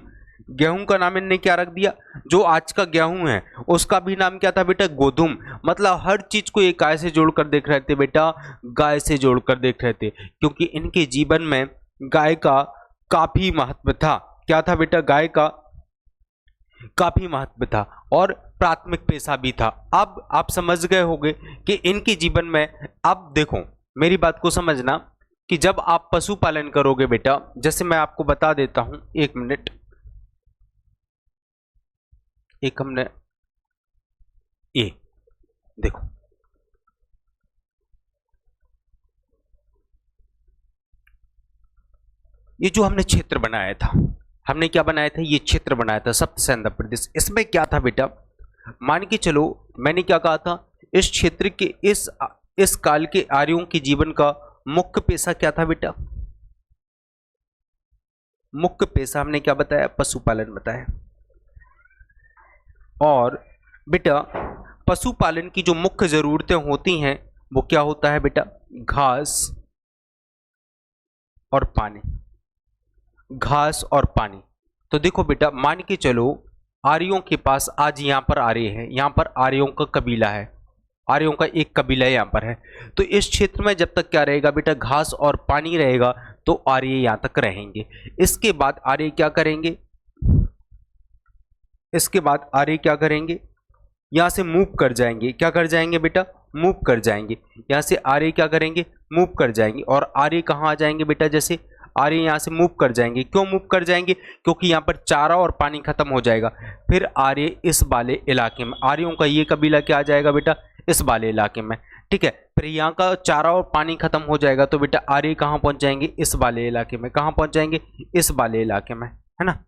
गेहूं का नाम इन्होंने क्या रख दिया? जो आज का गेहूं है उसका भी नाम क्या था बेटा? गोधूम। मतलब हर चीज को एक गाय से जोड़कर देख रहे थे बेटा, गाय से जोड़कर देख रहे थे, क्योंकि इनके जीवन में गाय का काफी महत्व था। क्या था बेटा? गाय का काफी महत्व था और प्राथमिक पेशा भी था। अब आप समझ गए होंगे कि इनके जीवन में, अब देखो मेरी बात को समझना, कि जब आप पशुपालन करोगे बेटा, जैसे मैं आपको बता देता हूं, एक मिनट, एक हमने ये देखो, ये जो हमने क्षेत्र बनाया था, हमने क्या बनाया था? ये क्षेत्र बनाया था सप्त सैंधव प्रदेश। इसमें क्या था बेटा? मान के चलो, मैंने क्या कहा था? इस क्षेत्र के इस काल के आर्यों के जीवन का मुख्य पेशा क्या था बेटा? मुख्य पेशा हमने क्या बताया? पशुपालन बताया। और बेटा पशुपालन की जो मुख्य जरूरतें होती हैं वो क्या होता है बेटा? घास और पानी। घास और पानी। तो देखो बेटा, मान के चलो आर्यों के पास आज यहां पर आर्य है, यहां पर आर्यों का कबीला है, आर्यों का एक कबीला यहां पर है। तो इस क्षेत्र में जब तक क्या रहेगा बेटा? घास और पानी रहेगा तो आर्य यहां तक रहेंगे। इसके बाद आर्य क्या करेंगे? इसके बाद आर्य क्या करेंगे? यहां से मूव कर जाएंगे। क्या कर जाएंगे बेटा? मूव कर जाएंगे। यहां से आर्य क्या करेंगे? मूव कर जाएंगे। और आर्य कहां आ जाएंगे बेटा? जैसे आर्य यहां से मूव कर जाएंगे। क्यों मूव कर जाएंगे? क्योंकि यहां पर चारा और पानी खत्म हो जाएगा। फिर आर्य इस वाले इलाके में, आर्यों का ये कबीला क्या आ जाएगा बेटा? इस वाले इलाके में। ठीक है, फिर यहाँ का चारा और पानी खत्म हो जाएगा तो बेटा आर्य कहाँ पहुंच जाएंगे? इस वाले इलाके में। कहाँ पहुंच जाएंगे? इस वाले इलाके में, है ना।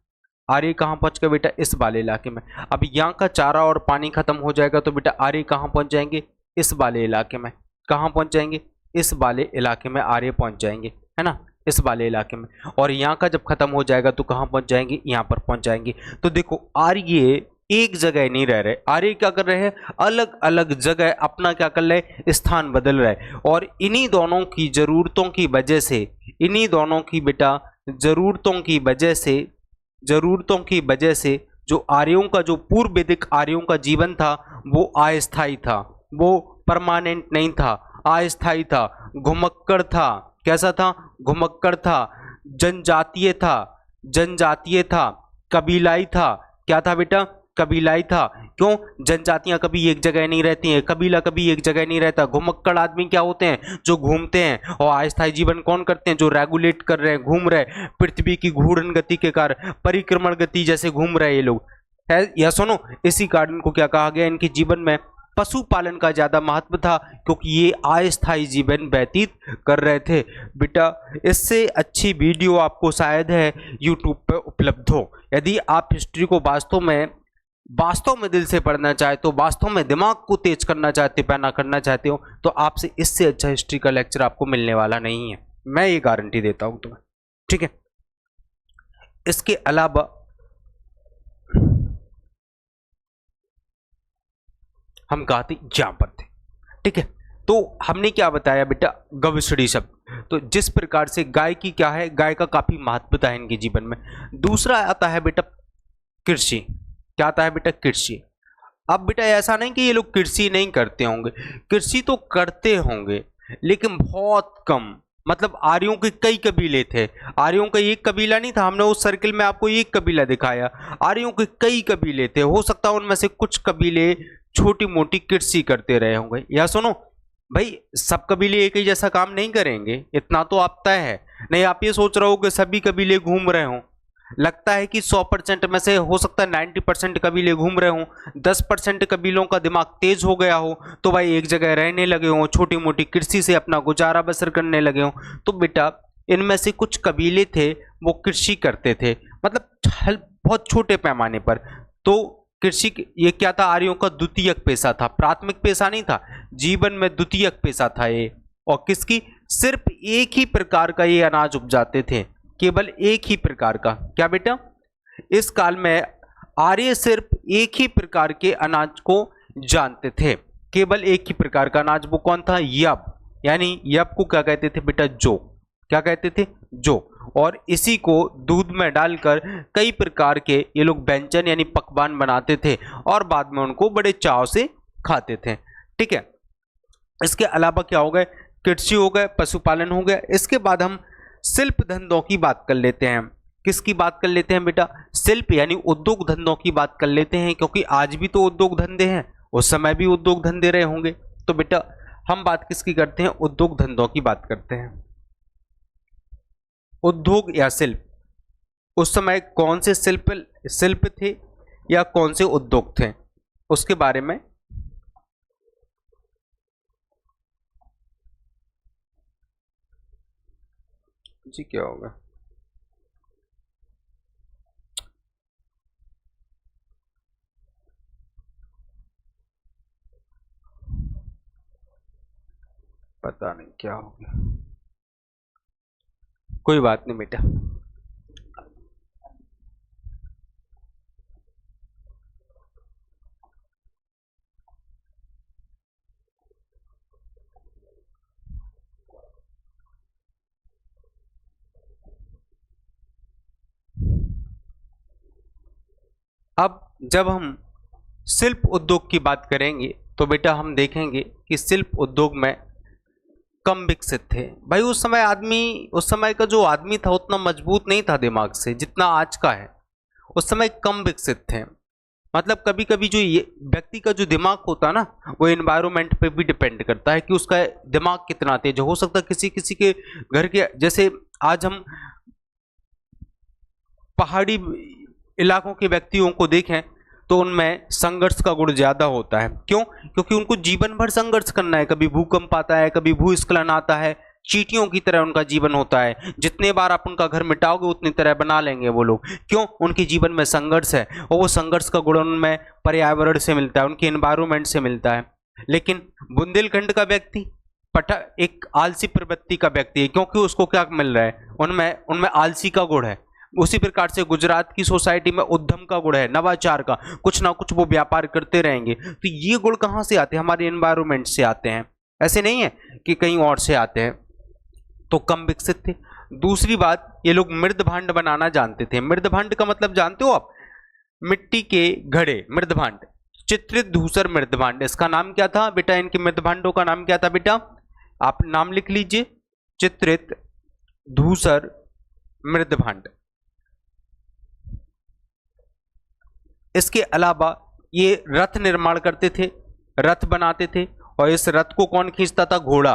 आर्य कहाँ पहुंच गए बेटा? इस वाले इलाके में। अब यहाँ का चारा और पानी खत्म हो जाएगा तो बेटा आर्य कहाँ पहुंच जाएंगे? इस वाले इलाके में। कहाँ पहुंच जाएंगे? इस वाले इलाके में आर्य पहुंच जाएंगे, है ना, इस वाले इलाके में। और यहाँ का जब खत्म हो जाएगा तो कहाँ पहुंच जाएंगे? यहाँ पर पहुंच जाएंगे। तो देखो आर्य एक जगह नहीं रह रहे, आर्य क्या कर रहे हैं? अलग अलग जगह अपना क्या कर रहे? स्थान बदल रहे। और इन्हीं दोनों की जरूरतों की वजह से, इन्हीं दोनों की बेटा जरूरतों की वजह से जो आर्यों का, जो पूर्व वैदिक आर्यों का जीवन था वो अस्थायी था, वो परमानेंट नहीं था, अस्थायी था, घुमक्कड़ था। कैसा था? घुमक्कड़ था, जनजातीय था, कबीलाई था। क्या था बेटा? कबीलाई था। क्यों? जनजातियां कभी एक जगह नहीं रहती हैं, कबीला कभी एक जगह नहीं रहता। घुमक्कड़ आदमी क्या होते हैं? जो घूमते हैं। और अस्थायी जीवन कौन करते हैं? जो रेगुलेट कर रहे हैं, घूम रहे, पृथ्वी की घूर्णन गति के कारण, परिक्रमण गति जैसे घूम रहे ये लोग, है या सुनो। इसी कारण को क्या कहा गया? इनके जीवन में पशुपालन का ज्यादा महत्व था, क्योंकि ये अस्थायी जीवन व्यतीत कर रहे थे। बेटा इससे अच्छी वीडियो आपको शायद है यूट्यूब पे उपलब्ध हो। यदि आप हिस्ट्री को वास्तव में दिल से पढ़ना चाहते हो, वास्तव में दिमाग को तेज करना चाहते, पैना करना चाहते हो, तो आपसे इससे अच्छा हिस्ट्री का लेक्चर आपको मिलने वाला नहीं है, मैं ये गारंटी देता हूं तुम्हें। ठीक है, इसके अलावा हम कहा थे यहां पर थे। ठीक है, तो हमने क्या बताया बेटा? गविष्णी शब्द। तो जिस प्रकार से गाय की क्या है? गाय का काफी महत्वता है इनके जीवन में। दूसरा आता है बेटा कृषि। क्या आता है बेटा? कृषि। अब बेटा ऐसा नहीं कि ये लोग कृषि नहीं करते होंगे, कृषि तो करते होंगे लेकिन बहुत कम, मतलब आर्यों के कई कबीले थे। आर्यों का एक कबीला नहीं था, हमने उस सर्किल में आपको एक कबीला दिखाया। आर्यों के कई कबीले थे, हो सकता है उनमें से कुछ कबीले छोटी मोटी कृषि करते रहे होंगे। या सुनो भाई, सब कबीले एक ही जैसा काम नहीं करेंगे, इतना तो आप तय है। नहीं आप ये सोच रहे हो कि सभी कबीले घूम रहे हों, लगता है कि 100% में से हो सकता है 90% कबीले घूम रहे हों, 10% कबीलों का दिमाग तेज हो गया हो तो भाई एक जगह रहने लगे हों, छोटी मोटी कृषि से अपना गुजारा बसर करने लगे हों। तो बेटा इनमें से कुछ कबीले थे वो कृषि करते थे, मतलब बहुत छोटे पैमाने पर। तो कृषि ये क्या था, आर्यों का द्वितीयक पेशा था, प्राथमिक पेशा नहीं था, जीवन में द्वितीयक पेशा था ये। और किसकी, सिर्फ एक ही प्रकार का ये अनाज उपजाते थे, केवल एक ही प्रकार का। क्या बेटा, इस काल में आर्य सिर्फ एक ही प्रकार के अनाज को जानते थे, केवल एक ही प्रकार का अनाज। वो कौन था, यब। यानी यब को क्या कहते थे बेटा, जौ। क्या कहते थे, जौ। और इसी को दूध में डालकर कई प्रकार के ये लोग व्यंजन यानी पकवान बनाते थे और बाद में उनको बड़े चाव से खाते थे। ठीक है, इसके अलावा क्या हो गए, कृषि हो गए, पशुपालन हो गया। इसके बाद हम शिल्प धंधों की बात कर लेते हैं। किसकी बात कर लेते हैं बेटा, शिल्प यानी उद्योग धंधों की बात कर लेते हैं, क्योंकि आज भी तो उद्योग धंधे हैं, उस समय भी उद्योग धंधे रहे होंगे। तो बेटा हम बात किसकी करते हैं, उद्योग धंधों की बात करते हैं। उद्योग या शिल्प, उस समय कौन से शिल्प थे या कौन से उद्योग थे, उसके बारे में जी क्या होगा। पता नहीं क्या हो गया, कोई बात नहीं बेटा। अब जब हम शिल्प उद्योग की बात करेंगे तो बेटा हम देखेंगे कि शिल्प उद्योग में कम विकसित थे। भाई उस समय आदमी, उस समय का जो आदमी था उतना मजबूत नहीं था दिमाग से जितना आज का है। उस समय कम विकसित थे, मतलब कभी कभी जो ये व्यक्ति का जो दिमाग होता है ना, वो एनवायरमेंट पे भी डिपेंड करता है कि उसका दिमाग कितना तेज हो सकता है। किसी किसी के घर के, जैसे आज हम पहाड़ी इलाकों के व्यक्तियों को देखें तो उनमें संघर्ष का गुण ज्यादा होता है। क्यों, क्योंकि उनको जीवन भर संघर्ष करना है, कभी भूकंप आता है, कभी भूस्खलन आता है, चींटियों की तरह उनका जीवन होता है। जितने बार आप उनका घर मिटाओगे उतनी तरह बना लेंगे वो लोग। क्यों, उनके जीवन में संघर्ष है और वो संघर्ष का गुण उनमें पर्यावरण से मिलता है, उनके एनवायरमेंट से मिलता है। लेकिन बुंदेलखंड का व्यक्ति एक आलसी प्रवृत्ति का व्यक्ति है, क्योंकि उसको क्या मिल रहा है, उनमें उनमें आलसी का गुण है। उसी प्रकार से गुजरात की सोसाइटी में उद्यम का गुण है, नवाचार का, कुछ ना कुछ वो व्यापार करते रहेंगे। तो ये गुण कहाँ से आते हैं, हमारे एनवायरमेंट से आते हैं, ऐसे नहीं है कि कहीं और से आते हैं। तो कम विकसित थे। दूसरी बात, ये लोग मृद भांड बनाना जानते थे। मृद भांड का मतलब जानते हो आप, मिट्टी के घड़े, मृद भांड, चित्रित धूसर मृद भांड। इसका नाम क्या था बेटा, इनके मृद भांडों का नाम क्या था बेटा, आप नाम लिख लीजिए, चित्रित धूसर मृद भांड। इसके अलावा ये रथ निर्माण करते थे, रथ बनाते थे, और इस रथ को कौन खींचता था, घोड़ा,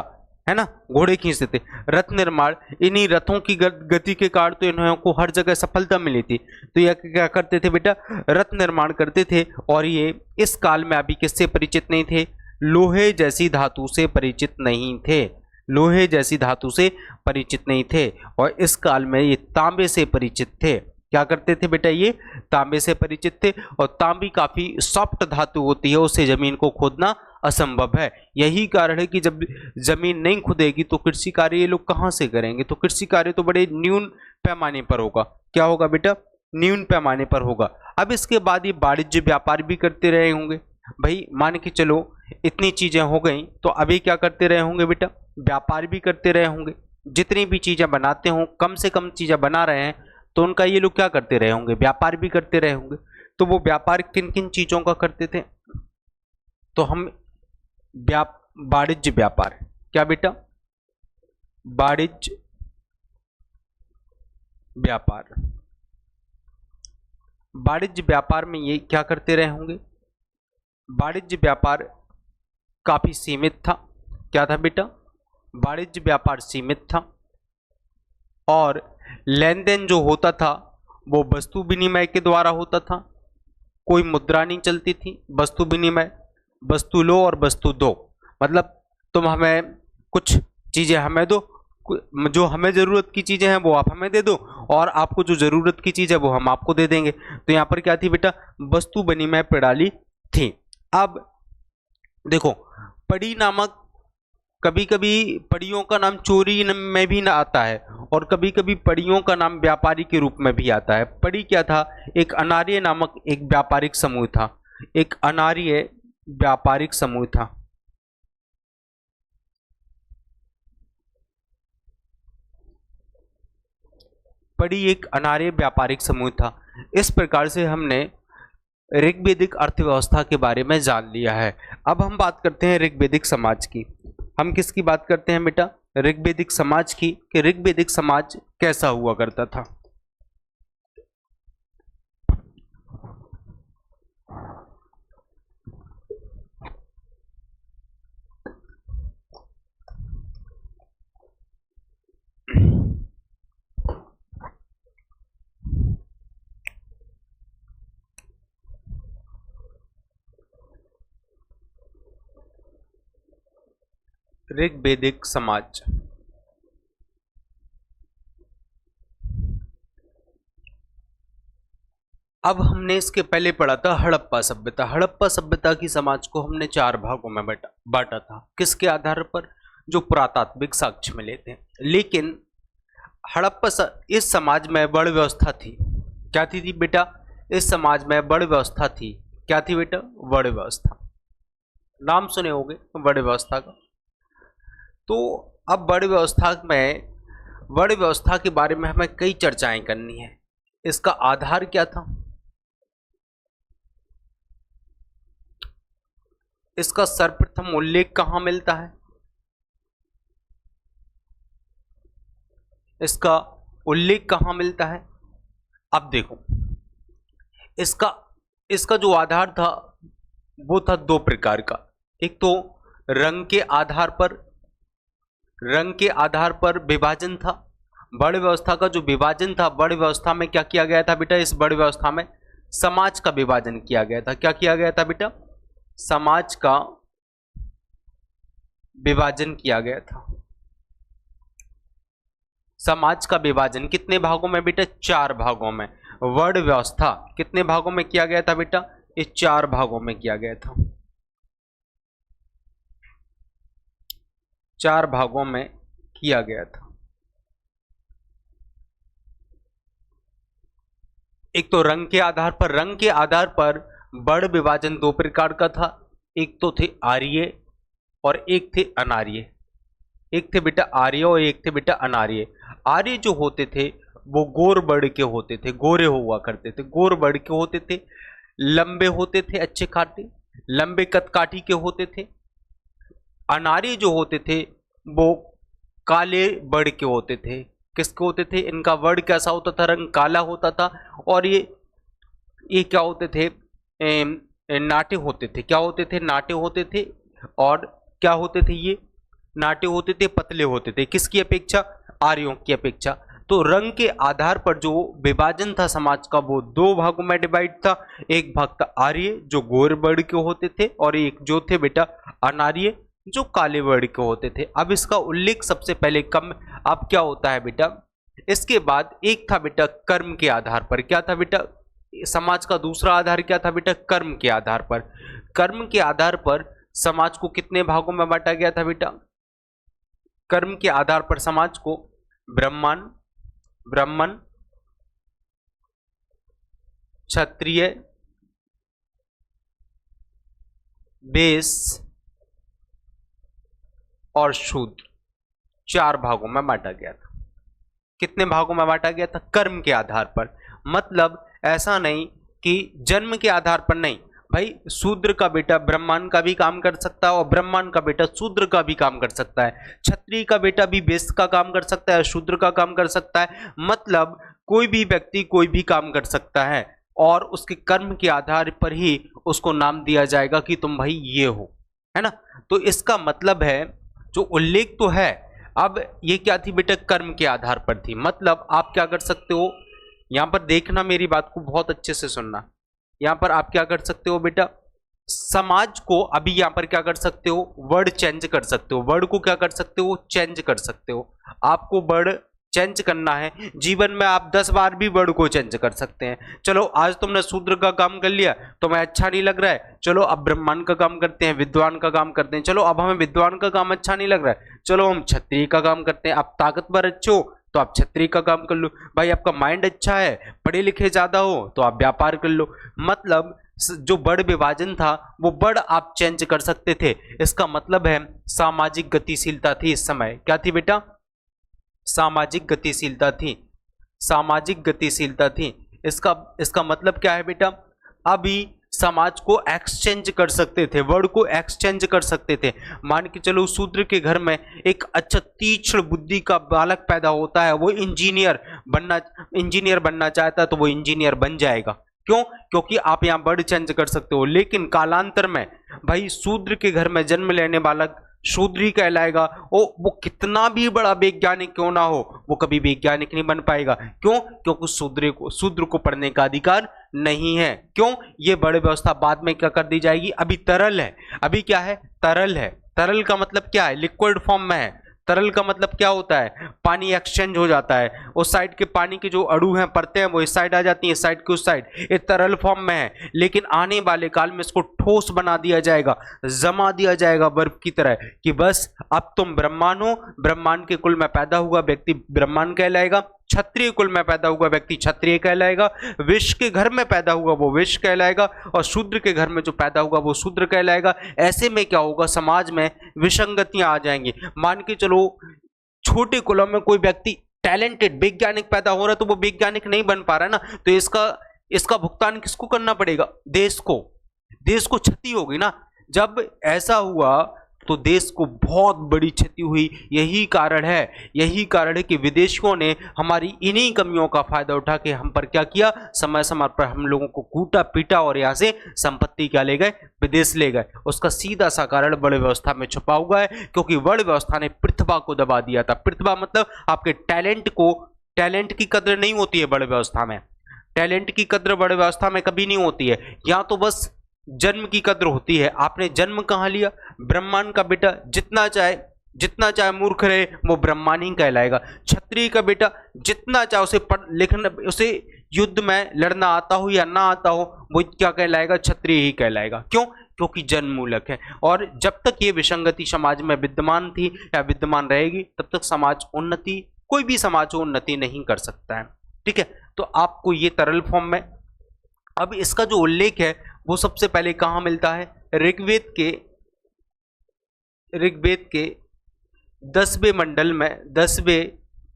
है ना, घोड़े खींचते थे। रथ निर्माण, इन्हीं रथों की गति के कारण तो इन्हों को हर जगह सफलता मिली थी। तो ये क्या करते थे बेटा, रथ निर्माण करते थे। और ये इस काल में अभी किससे परिचित नहीं थे, लोहे जैसी धातु से परिचित नहीं थे, लोहे जैसी धातु से परिचित नहीं थे। और इस काल में ये तांबे से परिचित थे। क्या करते थे बेटा, ये तांबे से परिचित थे। और तांबी काफी सॉफ्ट धातु होती है, उससे जमीन को खोदना असंभव है। यही कारण है कि जब जमीन नहीं खुदेगी तो कृषि कार्य ये लोग कहाँ से करेंगे। तो कृषि कार्य तो बड़े न्यून पैमाने पर होगा। क्या होगा बेटा, न्यून पैमाने पर होगा। अब इसके बाद ये वाणिज्य व्यापार भी करते रहे होंगे। भाई मान के चलो इतनी चीजें हो गई, तो अभी क्या करते रहे होंगे बेटा, व्यापार भी करते रहे होंगे। जितनी भी चीजें बनाते हों, कम से कम चीजें बना रहे हैं तो उनका ये लोग क्या करते रहे होंगे, व्यापार भी करते रहे होंगे। तो वो व्यापार किन किन चीजों का करते थे, तो हम वाणिज्य व्यापार, क्या बेटा, वाणिज्य व्यापार। वाणिज्य व्यापार में ये क्या करते रहे होंगे? वाणिज्य व्यापार काफी सीमित था। क्या था बेटा? वाणिज्य व्यापार सीमित था और लेन देन जो होता था वो वस्तु विनिमय के द्वारा होता था। कोई मुद्रा नहीं चलती थी, वस्तु विनिमय, वस्तु लो और वस्तु दो। मतलब तुम हमें कुछ चीजें हमें दो, जो हमें जरूरत की चीजें हैं वो आप हमें दे दो, और आपको जो जरूरत की चीज है वो हम आपको दे देंगे। तो यहाँ पर क्या थी बेटा? वस्तु विनिमय प्रणाली थी। अब देखो, पड़ी नामक, कभी कभी पड़ियों का नाम चोरी में भी ना आता है और कभी कभी पड़ियों का नाम व्यापारी के रूप में भी आता है। पड़ी क्या था? एक अनार्य नामक एक व्यापारिक समूह था। एक अनार्य व्यापारिक समूह था। पड़ी एक अनार्य व्यापारिक समूह था। इस प्रकार से हमने ऋग्वेदिक अर्थव्यवस्था के बारे में जान लिया है। अब हम बात करते हैं ऋग्वेदिक समाज की। हम किसकी बात करते हैं बेटा? ऋग्वेदिक समाज की, कि ऋग्वेदिक समाज कैसा हुआ करता था। ऋग्वेदिक समाज। अब हमने इसके पहले पढ़ा था हड़प्पा सभ्यता। हड़प्पा सभ्यता की समाज को हमने 4 भागों में बांटा था। किसके आधार पर? जो पुरातात्विक साक्ष्य मिले थे। लेकिन इस समाज में वर्ण व्यवस्था थी। क्या थी बेटा? इस समाज में वर्ण व्यवस्था थी। क्या थी बेटा? वर्ण व्यवस्था। नाम सुने होंगे वर्ण व्यवस्था का। तो अब वर्ण व्यवस्था के बारे में हमें कई चर्चाएं करनी है। इसका आधार क्या था? इसका सर्वप्रथम उल्लेख कहां मिलता है? इसका उल्लेख कहां मिलता है? अब देखो, इसका जो आधार था वो था 2 प्रकार का। एक तो रंग के आधार पर विभाजन था। वर्ण व्यवस्था का जो विभाजन था, वर्ण व्यवस्था में क्या किया गया था बेटा? इस वर्ण व्यवस्था में समाज का विभाजन किया गया था। क्या किया गया था बेटा? समाज का विभाजन किया गया था। समाज का विभाजन कितने भागों में बेटा? 4 भागों में। वर्ण व्यवस्था कितने भागों में किया गया था बेटा? ये 4 भागों में किया गया था। 4 भागों में किया गया था। एक तो रंग के आधार पर वर्ण विभाजन 2 प्रकार का था। एक तो थे आर्य और एक थे अनार्य। एक थे बेटा आर्य और एक थे बेटा अनार्य। आर्य जो होते थे वो गोर वर्ण के होते थे, गोरे हुआ करते थे, गोर वर्ण के होते थे, लंबे होते थे, अच्छे खाते, लंबे कदकाठी के होते थे। अनार्य जो होते थे वो काले वर्ण के होते थे। किसके होते थे? इनका वर्ण कैसा होता था? रंग काला होता था। और ये क्या होते थे? नाटे होते थे। क्या होते थे? नाटे होते थे। और क्या होते थे? ये नाटे होते थे, पतले होते थे। किसकी अपेक्षा? आर्यों की अपेक्षा। तो रंग के आधार पर जो विभाजन था समाज का वो 2 भागों में डिवाइड था। एक भाग था आर्य जो गोर वर्ण के होते थे, और एक जो थे बेटा अनार्य जो काले वर्ण के होते थे। अब इसका उल्लेख सबसे पहले कम अब क्या होता है बेटा? इसके बाद एक था बेटा कर्म के आधार पर। क्या था बेटा? समाज का दूसरा आधार क्या था बेटा? कर्म के आधार पर। कर्म के आधार पर समाज को कितने भागों में बांटा गया था बेटा? कर्म के आधार पर समाज को ब्राह्मण, क्षत्रिय, वैश्य और शूद्र 4 भागों में बांटा गया था। कितने भागों में बांटा गया था? कर्म के आधार पर। मतलब ऐसा नहीं कि जन्म के आधार पर नहीं, भाई शूद्र का बेटा ब्राह्मण का भी काम कर सकता है और ब्राह्मण का बेटा शूद्र का भी काम कर सकता है। क्षत्रिय का बेटा भी वैश्य का काम कर सकता है, शूद्र का काम कर सकता है। मतलब कोई भी व्यक्ति कोई भी काम कर सकता है और उसके कर्म के आधार पर ही उसको नाम दिया जाएगा कि तुम भाई ये हो, है ना। तो इसका मतलब है जो उल्लेख तो है, अब ये क्या थी बेटा, कर्म के आधार पर थी। मतलब आप क्या कर सकते हो, यहां पर देखना, मेरी बात को बहुत अच्छे से सुनना। यहां पर आप क्या कर सकते हो बेटा, समाज को अभी यहां पर क्या कर सकते हो, वर्ड चेंज कर सकते हो। वर्ड को क्या कर सकते हो, चेंज कर सकते हो। आपको वर्ड चेंज करना है, जीवन में आप 10 बार भी वर्ड को चेंज कर सकते हैं। चलो आज तुमने शूद्र का काम कर लिया, तुम्हें अच्छा नहीं लग रहा है, चलो अब ब्राह्मण का काम करते हैं, विद्वान का काम करते हैं। चलो अब हमें विद्वान का काम अच्छा नहीं लग रहा है, चलो हम क्षत्रिय का काम करते हैं। आप ताकतवर अच्छे हो तो आप क्षत्रिय का काम कर लो। भाई आपका माइंड अच्छा है, पढ़े लिखे ज्यादा हो तो आप व्यापार कर लो। मतलब जो बड़ विभाजन था वो बड़ आप चेंज कर सकते थे। इसका मतलब है सामाजिक गतिशीलता थी इस समय। क्या थी बेटा, सामाजिक गतिशीलता थी, सामाजिक गतिशीलता थी। इसका मतलब क्या है बेटा, अभी समाज को एक्सचेंज कर सकते थे, वर्ड को एक्सचेंज कर सकते थे। मान के चलो शूद्र के घर में एक अच्छा तीक्ष्ण बुद्धि का बालक पैदा होता है, वो इंजीनियर बनना चाहता है तो वो इंजीनियर बन जाएगा। क्यों, क्योंकि आप यहाँ वर्ड चेंज कर सकते हो। लेकिन कालांतर में भाई शूद्र के घर में जन्म लेने बालक शूद्र ही कहलाएगा। वो कितना भी बड़ा वैज्ञानिक क्यों ना हो, वो कभी वैज्ञानिक नहीं बन पाएगा। क्यों, क्योंकि शूद्र को पढ़ने का अधिकार नहीं है। क्यों, ये बड़े व्यवस्था बाद में क्या कर दी जाएगी, अभी तरल है। अभी क्या है, तरल है। तरल का मतलब क्या है, लिक्विड फॉर्म में है। तरल का मतलब क्या होता है, पानी एक्सचेंज हो जाता है, उस साइड के पानी के जो अणु हैं, परतें हैं, वो इस साइड आ जाती हैं, इस साइड की उस साइड। ये तरल फॉर्म में है। लेकिन आने वाले काल में इसको ठोस बना दिया जाएगा, जमा दिया जाएगा बर्फ की तरह, कि बस अब तुम ब्रह्मांड हो, ब्रह्मांड के कुल में पैदा हुआ व्यक्ति ब्रह्मांड कहलाएगा, क्षत्रिय कुल में पैदा हुआ व्यक्ति क्षत्रिय कहलाएगा, वैश्य के घर में पैदा हुआ वो वैश्य कहलाएगा, और शूद्र के घर में जो पैदा हुआ वो शूद्र कहलाएगा। ऐसे में क्या होगा, समाज में विसंगतियां आ जाएंगी। मान के चलो छोटे कुलों में कोई व्यक्ति टैलेंटेड वैज्ञानिक पैदा हो रहा है तो वो वैज्ञानिक नहीं बन पा रहा है ना, तो इसका भुगतान किसको करना पड़ेगा, देश को। देश को क्षति होगी ना। जब ऐसा हुआ तो देश को बहुत बड़ी क्षति हुई। यही कारण है कि विदेशियों ने हमारी इन्हीं कमियों का फायदा उठा के हम पर क्या किया, समय समय पर हम लोगों को कूटा पीटा और यहाँ से संपत्ति क्या ले गए, विदेश ले गए। उसका सीधा सा कारण वर्ण व्यवस्था में छुपा हुआ है, क्योंकि वर्ण व्यवस्था ने प्रतिभा को दबा दिया था। प्रतिभा मतलब आपके टैलेंट की कदर नहीं होती है वर्ण व्यवस्था में। टैलेंट की कदर वर्ण व्यवस्था में कभी नहीं होती है। यहाँ तो बस जन्म की कद्र होती है। आपने जन्म कहाँ लिया, ब्रह्मांड का बेटा, जितना चाहे मूर्ख रहे वो ब्रह्मांड ही कहलाएगा। क्षत्रिय का बेटा जितना चाहे उसे लिखना, उसे युद्ध में लड़ना आता हो या ना आता हो, वो क्या कहलाएगा, क्षत्रिय ही कहलाएगा। क्यों, क्योंकि जन्म मूलक है। और जब तक ये विसंगति समाज में विद्यमान थी या विद्यमान रहेगी, तब तक समाज उन्नति, कोई भी समाज उन्नति नहीं कर सकता है। ठीक है, तो आपको ये तरल फॉर्म में, अब इसका जो उल्लेख है वो सबसे पहले कहां मिलता है, ऋग्वेद के 10वें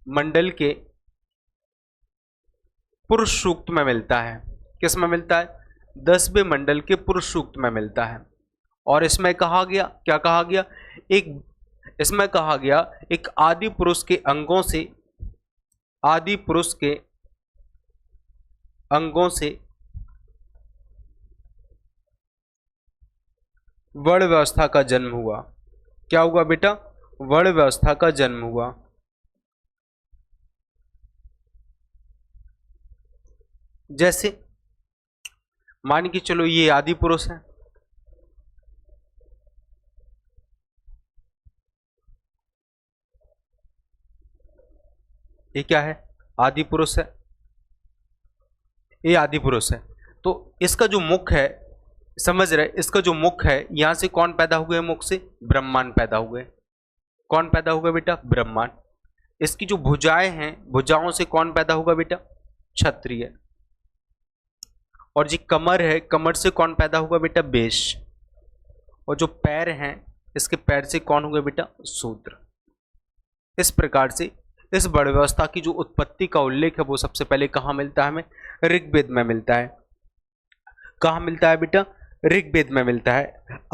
मंडल के पुरुष सूक्त में मिलता है। किस में मिलता है, 10वें मंडल के पुरुष सूक्त में मिलता है। और इसमें कहा गया, क्या कहा गया, इसमें कहा गया एक आदि पुरुष के अंगों से वर्ण व्यवस्था का जन्म हुआ। क्या हुआ बेटा, वर्ण व्यवस्था का जन्म हुआ। जैसे मान के चलो ये आदि पुरुष है, ये क्या है, आदि पुरुष है, ये आदि पुरुष है। तो इसका जो मुख है, समझ रहे, इसका जो मुख है, यहां से कौन पैदा हुए, मुख से ब्रह्मांड पैदा हुए। कौन पैदा हुआ बेटा, ब्रह्मांड। इसकी जो भुजाएं हैं, भुजाओं से कौन पैदा होगा बेटा, क्षत्रिय। और जो कमर है, कमर से कौन पैदा होगा बेटा, वैश्य। और जो पैर हैं, इसके पैर से कौन होगा बेटा, शूद्र। इस प्रकार से इस वर्ण व्यवस्था की जो उत्पत्ति का उल्लेख है वो सबसे पहले कहाँ मिलता है, हमें ऋग्वेद में मिलता है। कहाँ मिलता है बेटा, ऋग्वेद में मिलता है।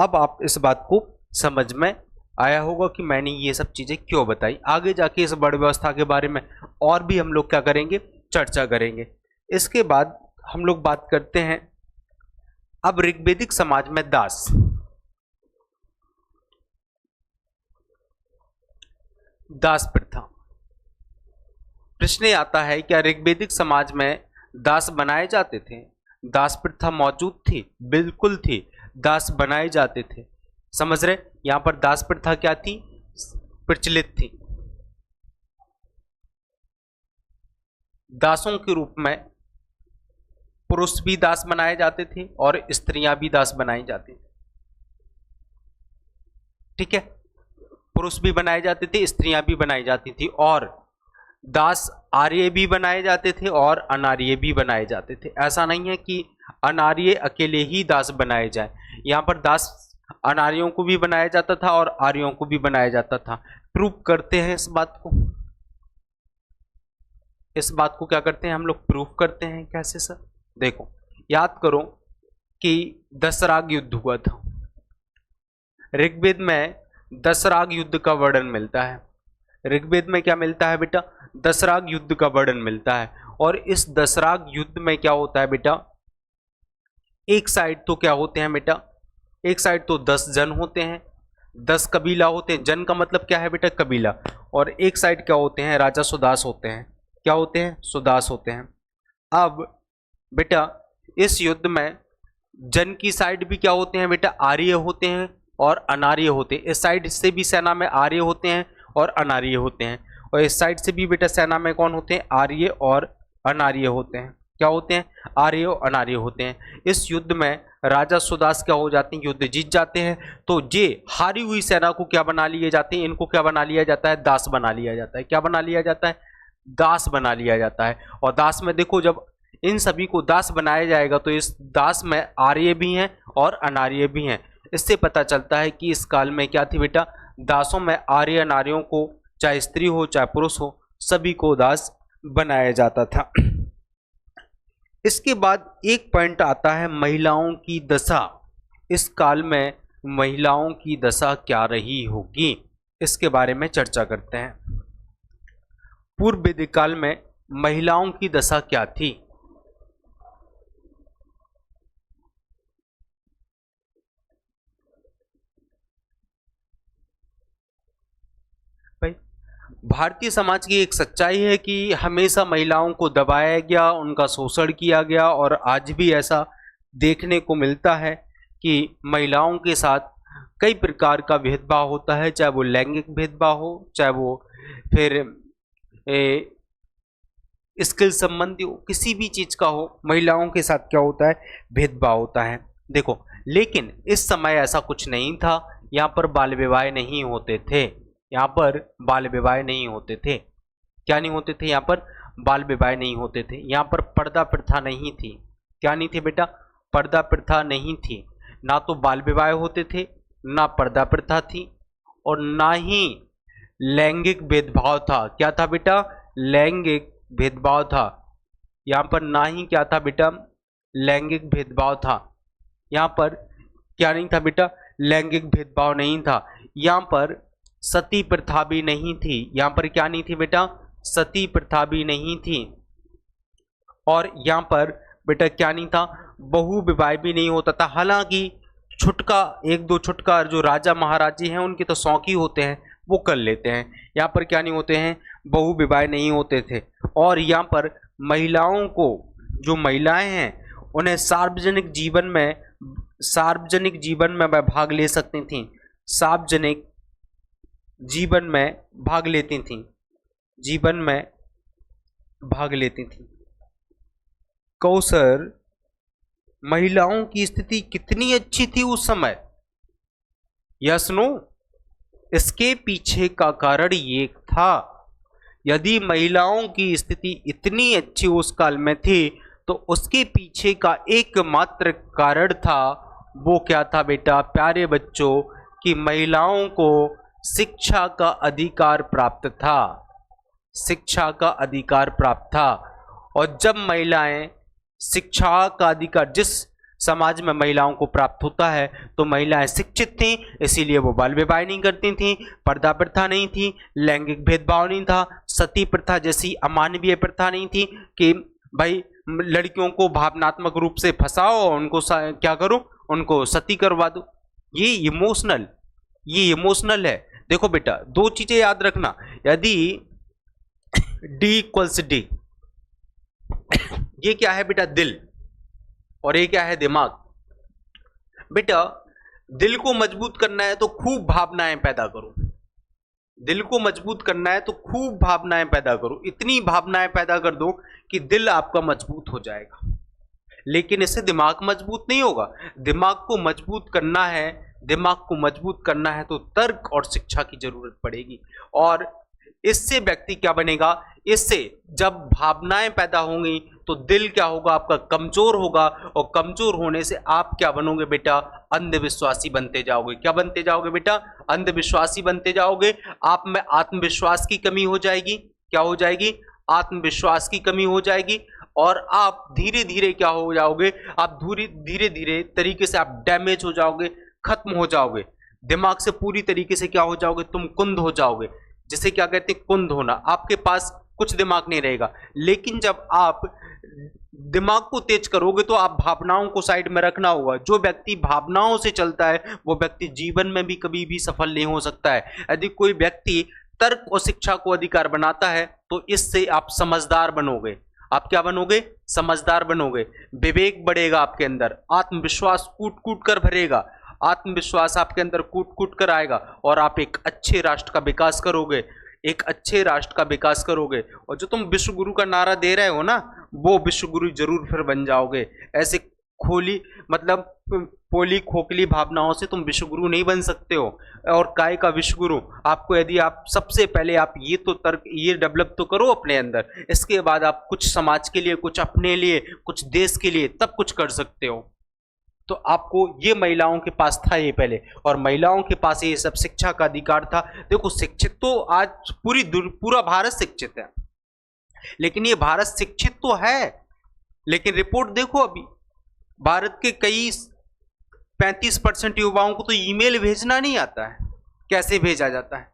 अब आप इस बात को समझ में आया होगा कि मैंने ये सब चीजें क्यों बताई। आगे जाके इस वर्ण व्यवस्था के बारे में और भी हम लोग क्या करेंगे, चर्चा करेंगे। इसके बाद हम लोग बात करते हैं अब ऋग्वेदिक समाज में दास प्रथा। प्रश्न आता है क्या ऋग्वेदिक समाज में दास बनाए जाते थे? दास प्रथा मौजूद थी, बिल्कुल थी, दास बनाए जाते थे। समझ रहे, यहां पर दास प्रथा क्या थी, प्रचलित थी। दासों के रूप में पुरुष भी दास बनाए जाते थे और स्त्रियां भी दास बनाई जाती थी। ठीक है, पुरुष भी बनाए जाते थे, स्त्रियां भी बनाई जाती थी, और दास आर्य भी बनाए जाते थे और अनार्य भी बनाए जाते थे। ऐसा नहीं है कि अनार्य अकेले ही दास बनाए जाए, यहां पर दास अनार्यों को भी बनाया जाता था और आर्यों को भी बनाया जाता था। प्रूफ करते हैं इस बात को, क्या करते हैं हम लोग, प्रूफ करते हैं। कैसे सर? देखो, याद करो कि दशराग युद्ध हुआ था। ऋग्वेद में दशराग युद्ध का वर्णन मिलता है। ऋग्वेद में क्या मिलता है बेटा? दशराग युद्ध का वर्णन मिलता है। और इस दशराग युद्ध में क्या होता है बेटा, एक साइड तो क्या होते हैं बेटा, एक साइड तो 10 जन होते हैं, 10 कबीला होते हैं। जन का मतलब क्या है बेटा? कबीला। और एक साइड क्या होते हैं? राजा सुदास होते हैं। क्या होते हैं? सुदास होते हैं। अब बेटा इस युद्ध में जन की साइड भी क्या होते हैं बेटा? आर्य होते हैं और अनार्य होते हैं। इस साइड से भी सेना में आर्य होते हैं और अनार्य होते हैं, और इस साइड से भी बेटा सेना में कौन होते हैं? आर्य और अनार्य होते हैं। क्या होते हैं? आर्य और अनार्य होते हैं। इस युद्ध में राजा सुदास क्या हो जाते हैं? युद्ध जीत जाते हैं। तो ये हारी हुई सेना को क्या बना लिए जाते हैं? इनको क्या बना लिया जाता है? दास बना लिया जाता है। क्या बना लिया जाता है? दास बना लिया जाता है। और दास में देखो, जब इन सभी को दास बनाया जाएगा तो इस दास में आर्य भी हैं और अनार्य भी हैं। इससे पता चलता है कि इस काल में क्या थी बेटा, दासों में आर्य नारियों को, चाहे स्त्री हो चाहे पुरुष हो, सभी को दास बनाया जाता था। इसके बाद एक पॉइंट आता है महिलाओं की दशा। इस काल में महिलाओं की दशा क्या रही होगी, इसके बारे में चर्चा करते हैं। पूर्व वैदिक काल में महिलाओं की दशा क्या थी? भाई, भारतीय समाज की एक सच्चाई है कि हमेशा महिलाओं को दबाया गया, उनका शोषण किया गया, और आज भी ऐसा देखने को मिलता है कि महिलाओं के साथ कई प्रकार का भेदभाव होता है, चाहे वो लैंगिक भेदभाव हो, चाहे वो फिर स्किल संबंधी हो, किसी भी चीज का हो, महिलाओं के साथ क्या होता है? भेदभाव होता है। देखो, लेकिन इस समय ऐसा कुछ नहीं था। यहाँ पर बाल विवाह नहीं होते थे, यहाँ पर बाल विवाह नहीं होते थे। क्या नहीं होते थे? यहाँ पर बाल विवाह नहीं होते थे। यहाँ पर पर्दा प्रथा नहीं थी। क्या नहीं थी बेटा? पर्दा प्रथा नहीं थी। ना तो बाल विवाह होते थे, ना पर्दा प्रथा थी, और ना ही लैंगिक भेदभाव था। क्या था बेटा? लैंगिक भेदभाव था। यहाँ पर ना ही क्या था बेटा? लैंगिक भेदभाव था। यहाँ पर क्या नहीं था बेटा? लैंगिक भेदभाव नहीं था। यहाँ पर सती प्रथा भी नहीं थी। यहाँ पर क्या नहीं थी बेटा? सती प्रथा भी नहीं थी। और यहाँ पर बेटा क्या नहीं था? बहु विवाह भी नहीं होता था। हालांकि छुटका, एक दो छुटका जो राजा महाराजी हैं उनके तो शौकी होते हैं, वो कर लेते हैं। यहाँ पर क्या नहीं होते हैं? बहु विवाह नहीं होते थे। और यहाँ पर महिलाओं को, जो महिलाएं हैं, उन्हें सार्वजनिक जीवन में वह भाग ले सकती थीं। सार्वजनिक जीवन में भाग लेती थीं, जीवन में भाग लेती थीं। कौसर, महिलाओं की स्थिति कितनी अच्छी थी उस समय? Yes no? इसके पीछे का कारण ये था, यदि महिलाओं की स्थिति इतनी अच्छी उस काल में थी तो उसके पीछे का एकमात्र कारण था, वो क्या था बेटा प्यारे बच्चों, कि महिलाओं को शिक्षा का अधिकार प्राप्त था। शिक्षा का अधिकार प्राप्त था। और जब महिलाएं शिक्षा का अधिकार, जिस समाज में महिलाओं को प्राप्त होता है। तो महिलाएं शिक्षित थीं, इसीलिए वो बाल विवाह नहीं करती थीं, पर्दा प्रथा नहीं थी, लैंगिक भेदभाव नहीं था, सती प्रथा जैसी अमानवीय प्रथा नहीं थी कि भाई लड़कियों को भावनात्मक रूप से फंसाओ और उनको क्या करो, उनको सती करवा दो। ये इमोशनल है। देखो बेटा, दो चीजें याद रखना, यदि D=D, ये क्या है बेटा, दिल, और ये क्या है, दिमाग। बेटा दिल को मजबूत करना है तो खूब भावनाएं पैदा करो, दिल को मजबूत करना है तो खूब भावनाएं पैदा करो, इतनी भावनाएं पैदा कर दो कि दिल आपका मजबूत हो जाएगा। लेकिन इससे दिमाग मजबूत नहीं होगा। दिमाग को मजबूत करना है, दिमाग को मजबूत करना है तो तर्क और शिक्षा की जरूरत पड़ेगी। और इससे व्यक्ति क्या बनेगा, इससे जब भावनाएं पैदा होंगी तो दिल क्या होगा, आपका कमजोर होगा, और कमजोर होने से आप क्या बनोगे बेटा, अंधविश्वासी बनते जाओगे। क्या बनते जाओगे बेटा, अंधविश्वासी बनते जाओगे। आप में आत्मविश्वास की कमी हो जाएगी। क्या हो जाएगी, आत्मविश्वास की कमी हो जाएगी। और आप धीरे धीरे क्या हो जाओगे, आप धीरे धीरे तरीके से आप डैमेज हो जाओगे, खत्म हो जाओगे, दिमाग से पूरी तरीके से क्या हो जाओगे, तुम कुंद हो जाओगे, जिसे क्या कहते हैं, कुंद होना। आपके पास कुछ दिमाग नहीं रहेगा। लेकिन जब आप दिमाग को तेज करोगे तो आप भावनाओं को साइड में रखना होगा। जो व्यक्ति भावनाओं से चलता है वो व्यक्ति जीवन में भी कभी भी सफल नहीं हो सकता है। यदि कोई व्यक्ति तर्क और शिक्षा को अधिकार बनाता है तो इससे आप समझदार बनोगे। आप क्या बनोगे, समझदार बनोगे, विवेक बढ़ेगा आपके अंदर, आत्मविश्वास कूट कूट कर भरेगा, आत्मविश्वास आपके अंदर कूट कूट कर आएगा, और आप एक अच्छे राष्ट्र का विकास करोगे, एक अच्छे राष्ट्र का विकास करोगे। और जो तुम विश्व गुरु का नारा दे रहे हो ना, वो विश्व गुरु जरूर फिर बन जाओगे। ऐसे खोली मतलब पोली खोखली भावनाओं से तुम विश्व गुरु नहीं बन सकते हो। और काय का विश्व गुरु, आपको यदि आप सबसे पहले आप ये तो तर्क ये डेवलप तो करो अपने अंदर, इसके बाद आप कुछ समाज के लिए, कुछ अपने लिए, कुछ देश के लिए तब कुछ कर सकते हो। तो आपको ये महिलाओं के पास था ये पहले, और महिलाओं के पास ये सब शिक्षा का अधिकार था। देखो शिक्षित तो आज पूरा भारत शिक्षित है, लेकिन ये भारत शिक्षित तो है, लेकिन रिपोर्ट देखो अभी भारत के कई 35% युवाओं को तो ईमेल भेजना नहीं आता है, कैसे भेजा जाता है।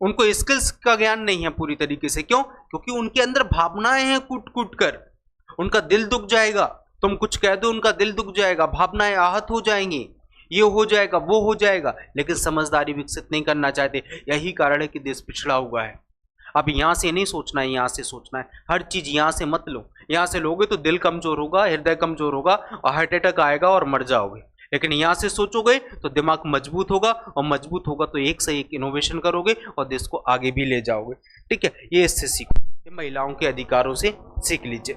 उनको स्किल्स का ज्ञान नहीं है पूरी तरीके से। क्यों? क्योंकि उनके अंदर भावनाएं हैं कूट कूट कर, उनका दिल दुख जाएगा, तुम कुछ कह दो उनका दिल दुख जाएगा, भावनाएं आहत हो जाएंगी, ये हो जाएगा वो हो जाएगा, लेकिन समझदारी विकसित नहीं करना चाहते। यही कारण है कि देश पिछड़ा हुआ है। अब यहाँ से नहीं सोचना है, यहाँ से सोचना है। हर चीज यहाँ से मत लो, यहाँ से लोगे तो दिल कमजोर होगा, हृदय कमजोर होगा और हार्ट अटैक आएगा और मर जाओगे। लेकिन यहाँ से सोचोगे तो दिमाग मजबूत होगा, और मजबूत होगा तो एक से एक इनोवेशन करोगे और देश को आगे भी ले जाओगे। ठीक है, ये इससे सीखो, ये महिलाओं के अधिकारों से सीख लीजिए।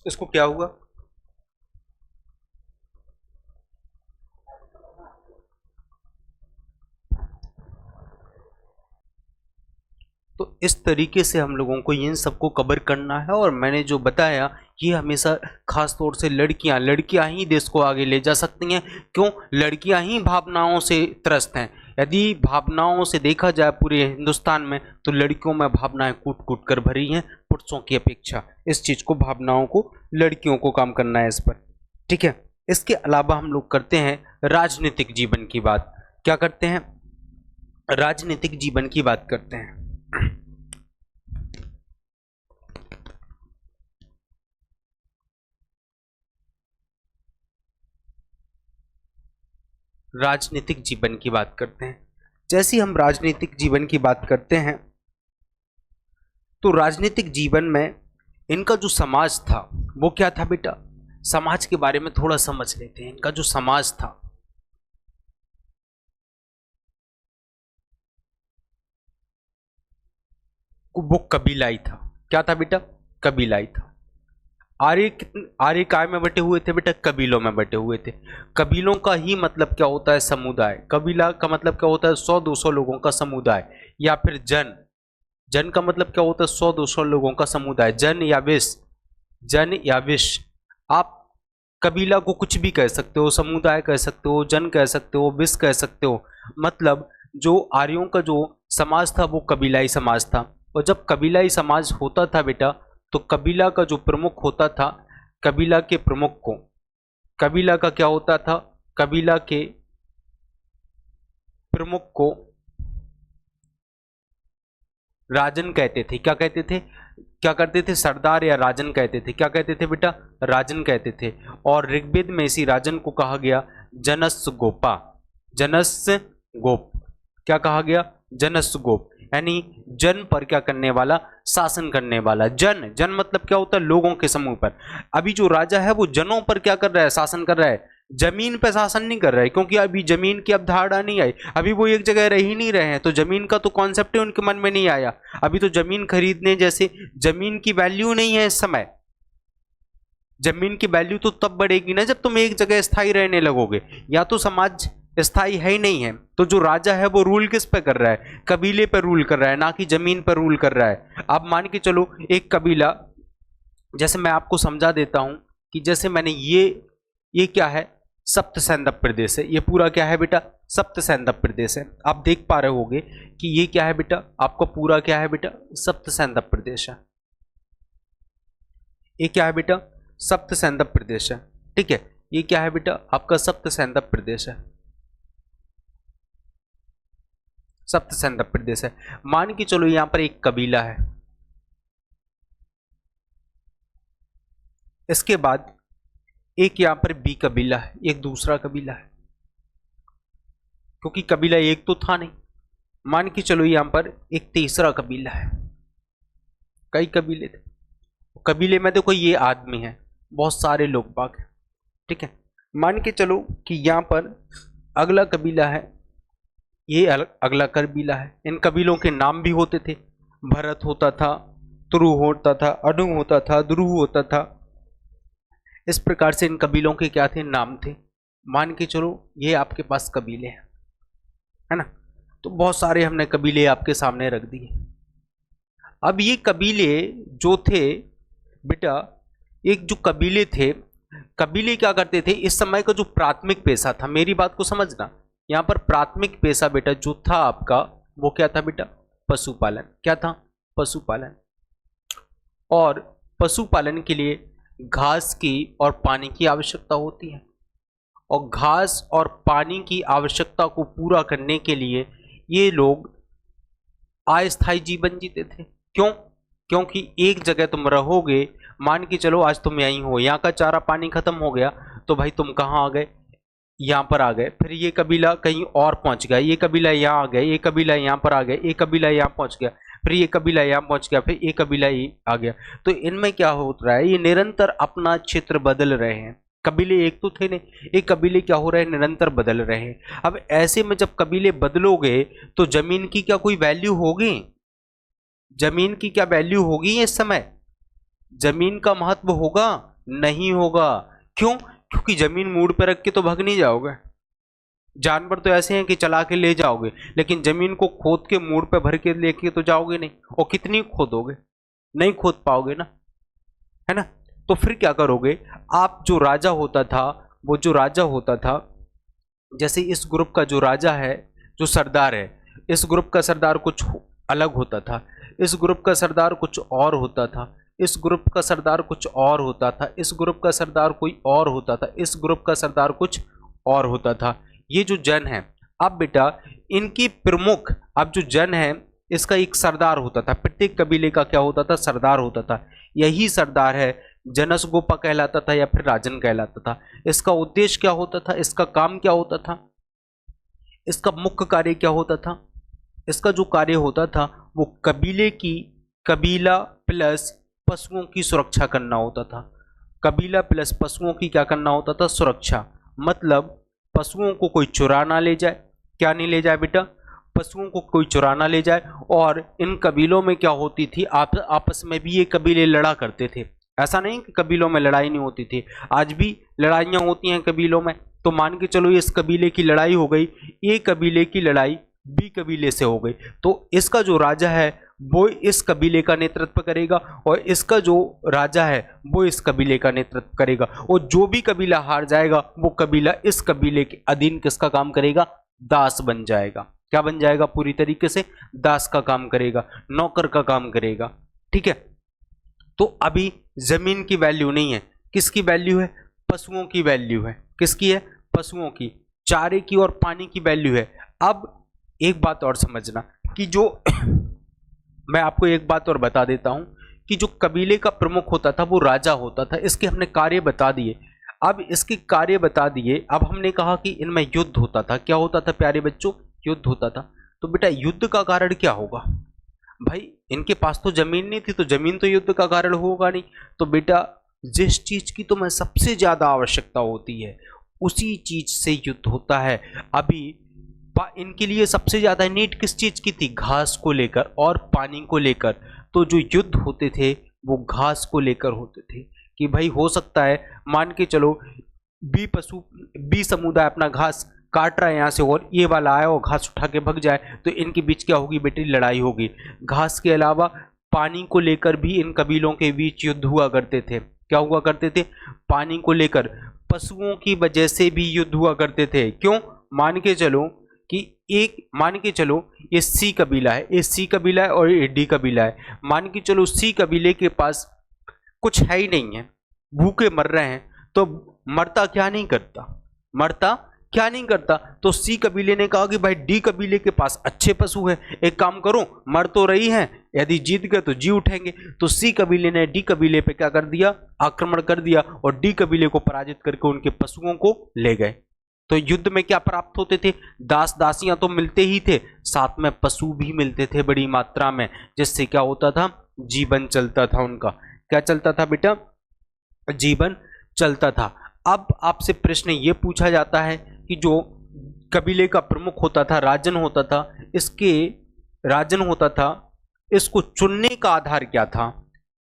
इसको क्या हुआ, तो इस तरीके से हम लोगों को इन सबको कवर करना है। और मैंने जो बताया ये हमेशा खास तौर से लड़कियां ही देश को आगे ले जा सकती हैं। क्यों? लड़कियां ही भावनाओं से त्रस्त हैं। यदि भावनाओं से देखा जाए पूरे हिंदुस्तान में तो लड़कियों में भावनाएं कूट कूट कर भरी हैं पुरुषों की अपेक्षा। इस चीज को, भावनाओं को, लड़कियों को काम करना है इस पर। ठीक है, इसके अलावा हम लोग करते हैं राजनीतिक जीवन की बात। क्या करते हैं? राजनीतिक जीवन की बात करते हैं। राजनीतिक जीवन की बात करते हैं। जैसे हम राजनीतिक जीवन की बात करते हैं तो राजनीतिक जीवन में इनका जो समाज था वो क्या था बेटा? समाज के बारे में थोड़ा समझ लेते हैं। इनका जो समाज था वो कबीलाई था। क्या था बेटा? कबीलाई था। आर्य काय में बटे हुए थे बेटा? कबीलों में बटे हुए थे। कबीलों का ही मतलब क्या होता है? समुदाय। कबीला का मतलब क्या होता है? 100-200 लोगों का समुदाय। या फिर जन। जन का मतलब क्या होता है? 100-200 लोगों का समुदाय। जन या विश, जन या विश। आप कबीला को कुछ भी कह सकते हो, समुदाय कह सकते हो, जन कह सकते हो, विश कह सकते हो। मतलब जो आर्यों का जो समाज था वो कबीलाई समाज था। और जब कबीलाई समाज होता था बेटा तो कबीला का जो प्रमुख होता था, कबीला के प्रमुख को, कबीला का क्या होता था, कबीला के प्रमुख को राजन कहते थे। क्या कहते थे, क्या करते थे, सरदार या राजन कहते थे। क्या कहते थे बेटा, राजन कहते थे। और ऋग्वेद में इसी राजन को कहा गया जनस गोपा, जनस गोप। क्या कहा गया, जनस गोप, यानी जन पर क्या करने वाला, शासन करने वाला। जन, जन मतलब क्या होता है, लोगों के समूह पर। अभी जो राजा है वो जनों पर क्या कर रहा है, शासन कर रहा है, जमीन पर शासन नहीं कर रहा है, क्योंकि अभी जमीन की अवधारणा नहीं आई, अभी वो एक जगह रह ही नहीं रहे हैं, तो जमीन का तो कॉन्सेप्ट ही उनके मन में नहीं आया। अभी तो जमीन खरीदने जैसे, जमीन की वैल्यू नहीं है इस समय। जमीन की वैल्यू तो तब बढ़ेगी ना जब तुम एक जगह स्थायी रहने लगोगे, या तो समाज स्थायी है ही नहीं है। तो जो राजा है वो रूल किस पे कर रहा है, कबीले पर रूल कर रहा है, ना कि जमीन पर रूल कर रहा है। अब मान के चलो एक कबीला, जैसे मैं आपको समझा देता हूं कि जैसे मैंने ये क्या है, सप्त सैंधव प्रदेश है। ये पूरा क्या है बेटा, सप्त सैंधव प्रदेश है। आप देख पा रहे होगे कि ये क्या है बेटा, आपका पूरा क्या है बेटा, सप्त सैंधव प्रदेश है। ये क्या है बेटा, सप्त सैंधव प्रदेश है। ठीक है, ये क्या है बेटा, आपका सप्त सैंधव प्रदेश है, सप्त सैंधव प्रदेश है। मान के चलो यहां पर एक कबीला है, इसके बाद एक यहां पर बी कबीला है, एक दूसरा कबीला है, क्योंकि कबीला एक तो था नहीं। मान के चलो यहां पर एक तीसरा कबीला है, कई कबीले थे, कबीले में देखो ये आदमी है, बहुत सारे लोग बाग हैं। ठीक है, मान के चलो कि यहां पर अगला कबीला है, ये अगला कबीला है। इन कबीलों के नाम भी होते थे, भरत होता था, तुरु होता था, अनु होता था, द्रुह होता था। इस प्रकार से इन कबीलों के क्या थे, नाम थे। मान के चलो ये आपके पास कबीले हैं, है ना। तो बहुत सारे हमने कबीले आपके सामने रख दिए। अब ये कबीले जो थे बेटा, एक जो कबीले थे, कबीले क्या करते थे, इस समय का जो प्राथमिक पेशा था, मेरी बात को समझना, यहां पर प्राथमिक पेशा बेटा जो था आपका, वो क्या था बेटा, पशुपालन। क्या था, पशुपालन। और पशुपालन के लिए घास की और पानी की आवश्यकता होती है, और घास और पानी की आवश्यकता को पूरा करने के लिए ये लोग अस्थायी जीवन जीते थे। क्यों, क्योंकि एक जगह तुम रहोगे, मान के चलो आज तुम यहीं हो, यहाँ का चारा पानी खत्म हो गया, तो भाई तुम कहाँ आ गए, यहाँ पर आ गए। फिर ये कबीला कहीं और पहुंच गया, ये कबीला यहाँ आ गया, ये कबीला यहाँ पर आ गया, ये कबीला यहाँ पहुंच गया, फिर ये कबीला यहाँ पहुंच गया, फिर ये कबीला ये आ गया। तो इनमें क्या हो रहा है, ये निरंतर अपना क्षेत्र बदल रहे हैं। कबीले एक तो थे नहीं, एक कबीले क्या हो रहे हैं, निरंतर बदल रहे हैं। अब ऐसे में जब कबीले बदलोगे तो जमीन की क्या कोई वैल्यू होगी, जमीन की क्या वैल्यू होगी इस समय, जमीन का महत्व होगा, नहीं होगा। क्यों, क्योंकि जमीन मूड पे रख के तो भाग नहीं जाओगे। जानवर तो ऐसे हैं कि चला के ले जाओगे, लेकिन जमीन को खोद के मूड पे भर के लेके तो जाओगे नहीं, और कितनी खोदोगे, नहीं खोद पाओगे ना, है ना। तो फिर क्या करोगे आप, जो राजा होता था, वो जो राजा होता था, जैसे इस ग्रुप का जो राजा है, जो सरदार है, इस ग्रुप का सरदार कुछ अलग होता था, इस ग्रुप का सरदार कुछ और होता था, इस ग्रुप का सरदार कुछ और होता था, इस ग्रुप का सरदार कोई और होता था, इस ग्रुप का सरदार कुछ और होता था। ये जो जन है, अब बेटा इनकी प्रमुख, अब जो जन है इसका एक सरदार होता था, प्रत्येक कबीले का क्या होता था, सरदार होता था। यही सरदार है जनस गोपा कहलाता था या फिर राजन कहलाता था। इसका उद्देश्य क्या होता था, इसका काम क्या होता था, इसका मुख्य कार्य क्या होता था, इसका जो कार्य होता था वो कबीला प्लस पशुओं की सुरक्षा करना होता था। कबीला प्लस पशुओं की क्या करना होता था, सुरक्षा। मतलब पशुओं को कोई चुरा ना ले जाए, क्या नहीं ले जाए बेटा, पशुओं को कोई चुरा ना ले जाए। और इन कबीलों में क्या होती थी, आपस में भी ये कबीले लड़ा करते थे। ऐसा नहीं कि कबीलों में लड़ाई नहीं होती थी, आज भी लड़ाइयाँ होती हैं कबीलों में। तो मान के चलो इस कबीले की लड़ाई हो गई, ए कबीले की लड़ाई बी कबीले से हो गई, तो इसका जो राजा है वो इस कबीले का नेतृत्व करेगा, और इसका जो राजा है वो इस कबीले का नेतृत्व करेगा। और जो भी कबीला हार जाएगा वो कबीला इस कबीले के अधीन किसका काम करेगा, दास बन जाएगा। क्या बन जाएगा, पूरी तरीके से दास का काम करेगा, नौकर का काम करेगा। ठीक है, तो अभी जमीन की वैल्यू नहीं है, किसकी वैल्यू है? पशुओं की वैल्यू है। किसकी है? पशुओं की। चारे की और पानी की वैल्यू है। अब एक बात और समझना कि जो मैं आपको एक बात और बता देता हूं कि जो कबीले का प्रमुख होता था वो राजा होता था। इसके हमने कार्य बता दिए। अब इसके कार्य बता दिए। अब हमने कहा कि इनमें युद्ध होता था। क्या होता था प्यारे बच्चों? युद्ध होता था। तो बेटा युद्ध का कारण क्या होगा? भाई इनके पास तो जमीन नहीं थी, तो जमीन तो युद्ध का कारण होगा नहीं। तो बेटा जिस चीज की तुम्हें सबसे ज्यादा आवश्यकता होती है उसी चीज से युद्ध होता है। अभी इनके लिए सबसे ज्यादा नीड किस चीज की थी? घास को लेकर और पानी को लेकर। तो जो युद्ध होते थे वो घास को लेकर होते थे कि भाई हो सकता है, मान के चलो बी समुदाय अपना घास काट रहा है यहाँ से और ये वाला आया और घास उठा के भग जाए, तो इनके बीच क्या होगी बेटी? लड़ाई होगी। घास के अलावा पानी को लेकर भी इन कबीलों के बीच युद्ध हुआ करते थे। क्या हुआ करते थे? पानी को लेकर। पशुओं की वजह से भी युद्ध हुआ करते थे। क्यों? मान के चलो कि मान के चलो ये सी कबीला है, ये सी कबीला है और ये डी कबीला है। मान के चलो सी कबीले के पास कुछ है ही नहीं है, भूखे मर रहे हैं, तो मरता क्या नहीं करता? मरता क्या नहीं करता? तो सी कबीले ने कहा कि भाई डी कबीले के पास अच्छे पशु हैं, एक काम करो, मर तो रही हैं, यदि जीत गए तो जी उठेंगे। तो सी कबीले ने डी कबीले पे क्या कर दिया? आक्रमण कर दिया और डी कबीले को पराजित करके उनके पशुओं को ले गए। तो युद्ध में क्या प्राप्त होते थे? दास दासियां तो मिलते ही थे, साथ में पशु भी मिलते थे बड़ी मात्रा में, जिससे क्या होता था? जीवन चलता था उनका। क्या चलता था बेटा? जीवन चलता था। अब आपसे प्रश्न ये पूछा जाता है कि जो कबीले का प्रमुख होता था, राजन होता था, इसके राजन होता था, इसको चुनने का आधार क्या था?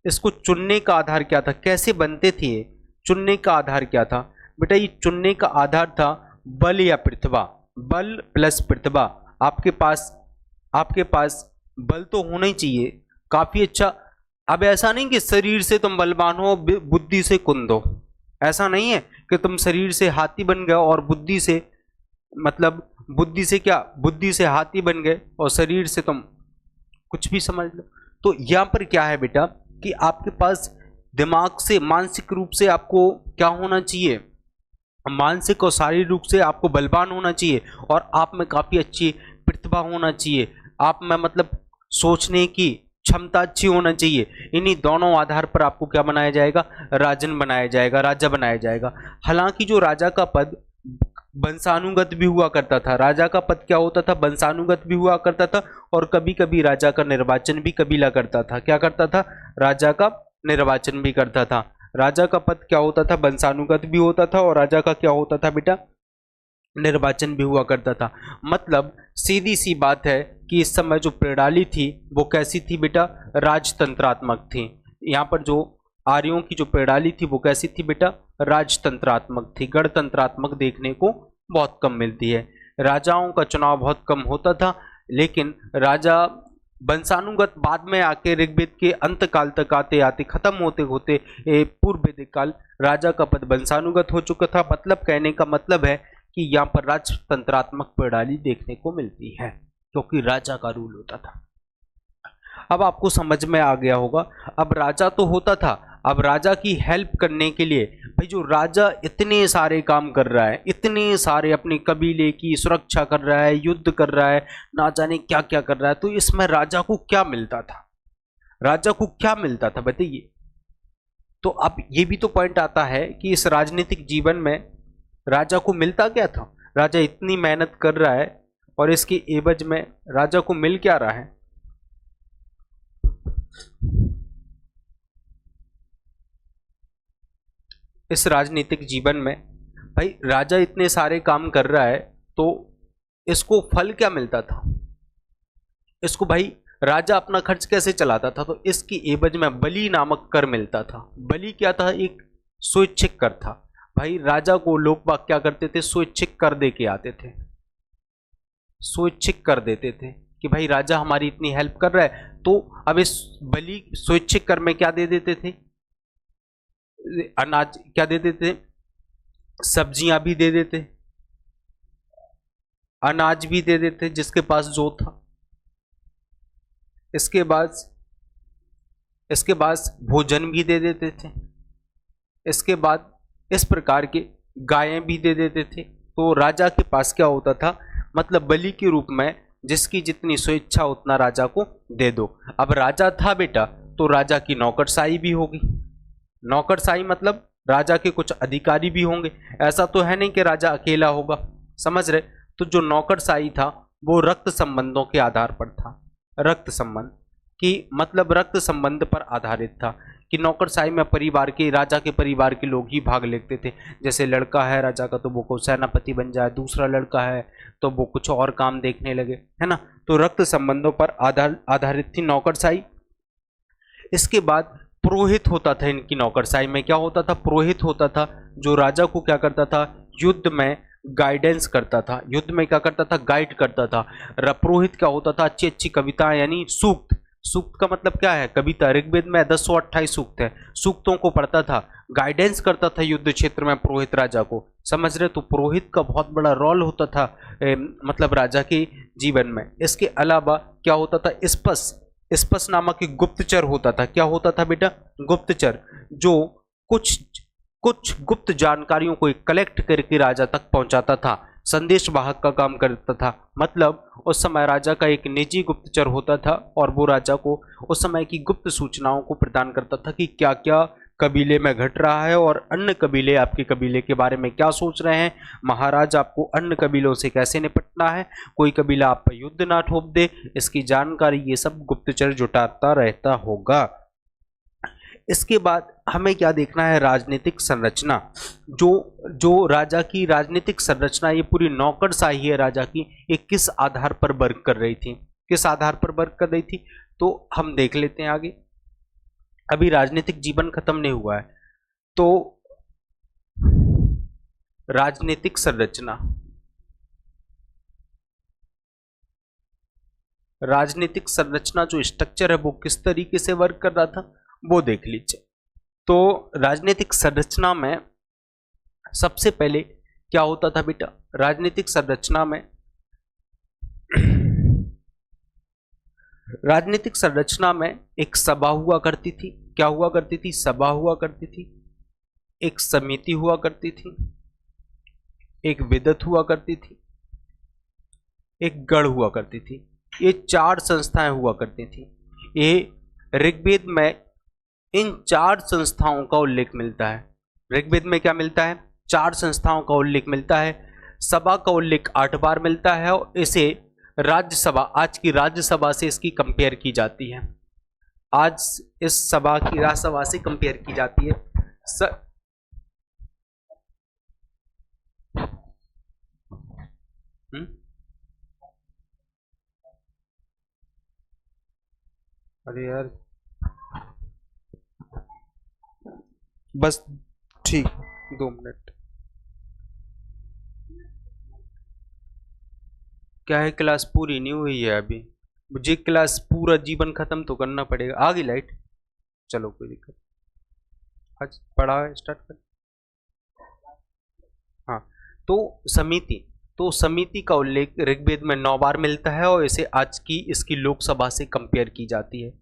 इसको चुनने का आधार क्या था? कैसे बनते थे? चुनने का आधार क्या था बेटा? ये चुनने का आधार था बल या प्रतिभा। बल प्लस प्रतिभा। आपके पास बल तो होना ही चाहिए, काफी अच्छा। अब ऐसा नहीं कि शरीर से तुम बलवान हो, बुद्धि से कुंद हो। ऐसा नहीं है कि तुम शरीर से हाथी बन गए और बुद्धि से, मतलब बुद्धि से क्या? बुद्धि से हाथी बन गए और शरीर से तुम कुछ भी समझ लो। तो यहां पर क्या है बेटा कि आपके पास दिमाग से, मानसिक रूप से आपको क्या होना चाहिए? मानसिक और शारीरिक रूप से आपको बलवान होना चाहिए और आप में काफी अच्छी प्रतिभा होना चाहिए। आप में मतलब सोचने की क्षमता अच्छी होना चाहिए। इन्हीं दोनों आधार पर आपको क्या बनाया जाएगा? राजन बनाया जाएगा, राजा बनाया जाएगा। हालांकि जो राजा का पद वंशानुगत भी हुआ करता था, राजा का पद क्या होता था? वंशानुगत भी हुआ करता था और कभी कभी राजा का निर्वाचन भी कबीला करता था। क्या करता था? राजा का निर्वाचन भी करता था। राजा का पद क्या होता था? वंशानुगत भी होता था और राजा का क्या होता था बेटा? निर्वाचन भी हुआ करता था। मतलब सीधी सी बात है कि इस समय जो प्रणाली थी वो कैसी थी बेटा? राजतंत्रात्मक थी। यहाँ पर जो आर्यों की जो प्रणाली थी वो कैसी थी बेटा? राजतंत्रात्मक थी। गणतंत्रात्मक देखने को बहुत कम मिलती है। राजाओं का चुनाव बहुत कम होता था, लेकिन राजा वंशानुगत बाद में आके ऋग्वेद के अंत काल तक आते आते खत्म होते होते पूर्व वैदिक काल राजा का पद वंशानुगत हो चुका था। मतलब कहने का मतलब है कि यहाँ पर राजतंत्रात्मक प्रणाली देखने को मिलती है, क्योंकि राजा का रूल होता था। अब आपको समझ में आ गया होगा। अब राजा तो होता था, अब राजा की हेल्प करने के लिए, भाई जो राजा इतने सारे काम कर रहा है, इतने सारे अपने कबीले की सुरक्षा कर रहा है, युद्ध कर रहा है, ना जाने क्या क्या कर रहा है, तो इसमें राजा को क्या मिलता था? राजा को क्या मिलता था बताइए? तो अब ये भी तो पॉइंट आता है कि इस राजनीतिक जीवन में राजा को मिलता क्या था? राजा इतनी मेहनत कर रहा है और इसके एवज में राजा को मिल क्या रहा है? इस राजनीतिक जीवन में भाई राजा इतने सारे काम कर रहा है, तो इसको फल क्या मिलता था? इसको भाई राजा अपना खर्च कैसे चलाता था? तो इसकी एवज में बलि नामक कर मिलता था। बलि क्या था? एक स्वैच्छिक कर था। भाई राजा को लोग बाग क्या करते थे? स्वैच्छिक कर दे के आते थे, स्वैच्छिक कर देते थे कि भाई राजा हमारी इतनी हेल्प कर रहा है, तो अब इस बलि स्वैच्छिक कर में क्या दे देते थे? अनाज क्या दे देते? सब्जियां भी दे देते, अनाज भी दे देते जिसके पास जो था। इसके बाद इसके बाद भोजन भी दे देते थे, इसके बाद इस प्रकार के गायें भी दे देते थे। तो राजा के पास क्या होता था, मतलब बलि के रूप में जिसकी जितनी स्वेच्छा उतना राजा को दे दो। अब राजा था बेटा, तो राजा की नौकरशाही भी होगी। नौकरशाही मतलब राजा के कुछ अधिकारी भी होंगे, ऐसा तो है नहीं कि राजा अकेला होगा, समझ रहे। तो जो नौकरशाही था वो रक्त संबंधों के आधार पर था, रक्त संबंध की मतलब रक्त संबंध पर आधारित था कि नौकरशाही में परिवार के, राजा के परिवार के लोग ही भाग लेते थे। जैसे लड़का है राजा का तो वो को सेनापति बन जाए, दूसरा लड़का है तो वो कुछ और काम देखने लगे, है ना। तो रक्त संबंधों पर आधारित थी नौकरशाही। इसके बाद पुरोहित होता था इनकी नौकरशाही में। क्या होता था, पुरोहित होता था, जो राजा को क्या करता था, युद्ध में गाइडेंस करता था, युद्ध में क्या करता था, गाइड करता था। पुरोहित क्या होता था, अच्छी अच्छी कविताएं यानी सूक्त, सूक्त का मतलब क्या है, कविता। ऋग्वेद में 1028 सूक्त है, सूक्तों को पढ़ता था, गाइडेंस करता था युद्ध क्षेत्र में पुरोहित राजा को, समझ रहे। तो पुरोहित का बहुत बड़ा रोल होता था मतलब राजा के जीवन में। इसके अलावा क्या होता था, स्पस नामक एक गुप्तचर होता था। क्या होता था बेटा, गुप्तचर, जो कुछ गुप्त जानकारियों को कलेक्ट करके राजा तक पहुंचाता था, संदेश वाहक का काम करता था। मतलब उस समय राजा का एक निजी गुप्तचर होता था और वो राजा को उस समय की गुप्त सूचनाओं को प्रदान करता था कि क्या क्या कबीले में घट रहा है और अन्य कबीले आपके कबीले के बारे में क्या सोच रहे हैं, महाराज आपको अन्य कबीलों से कैसे निपटना है, कोई कबीला आप पर युद्ध ना ठोक दे, इसकी जानकारी ये सब गुप्तचर जुटाता रहता होगा। इसके बाद हमें क्या देखना है, राजनीतिक संरचना। जो राजा की राजनीतिक संरचना, ये पूरी नौकरशाही है राजा की, ये किस आधार पर वर्क कर रही थी, किस आधार पर वर्क कर रही थी, तो हम देख लेते हैं आगे। अभी राजनीतिक जीवन खत्म नहीं हुआ है, तो राजनीतिक संरचना, राजनीतिक संरचना जो स्ट्रक्चर है वो किस तरीके से वर्क कर रहा था वो देख लीजिए। तो राजनीतिक संरचना में सबसे पहले क्या होता था बेटा, राजनीतिक संरचना में राजनीतिक संरचना में एक सभा हुआ करती थी। क्या हुआ करती थी, सभा हुआ करती थी, एक समिति हुआ करती थी, एक विदत हुआ करती थी, एक गढ़ हुआ करती थी। ये 4 संस्थाएं हुआ करती थी। ये ऋग्वेद में इन 4 संस्थाओं का उल्लेख मिलता है। ऋग्वेद में क्या मिलता है, 4 संस्थाओं का उल्लेख मिलता है। सभा का उल्लेख 8 बार मिलता है और इसे राज्यसभा, आज की राज्यसभा से इसकी कंपेयर की जाती है। आज इस सभा की राज्यसभा से कंपेयर की जाती है। अरे यार बस ठीक 2 मिनट। क्या है, क्लास पूरी नहीं हुई है अभी, मुझे क्लास पूरा जीवन खत्म तो करना पड़ेगा। आ गई लाइट, चलो कोई दिक्कत, आज पढ़ा स्टार्ट कर। हाँ, तो समिति का उल्लेख ऋग्वेद में 9 बार मिलता है और इसे आज की इसकी लोकसभा से कंपेयर की जाती है,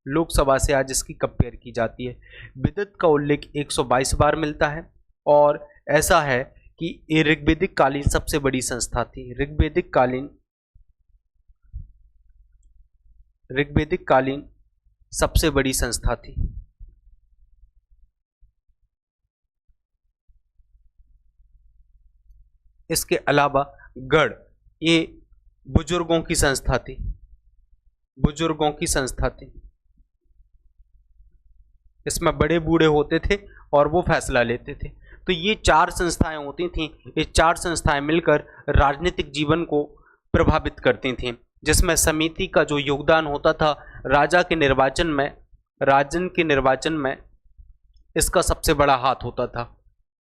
लोकसभा से आज इसकी कंपेयर की जाती है। विदत का उल्लेख 122 बार मिलता है और ऐसा है कि ये ऋग्वेदिक कालीन सबसे बड़ी संस्था थी। ऋग्वेदिक कालीन सबसे बड़ी संस्था थी। इसके अलावा गढ़, ये बुजुर्गों की संस्था थी, बुजुर्गों की संस्था थी। इसमें बड़े बूढ़े होते थे और वो फैसला लेते थे। तो ये 4 संस्थाएं होती थीं। ये 4 संस्थाएं मिलकर राजनीतिक जीवन को प्रभावित करती थीं, जिसमें समिति का जो योगदान होता था राजा के निर्वाचन में, राजन के निर्वाचन में इसका सबसे बड़ा हाथ होता था,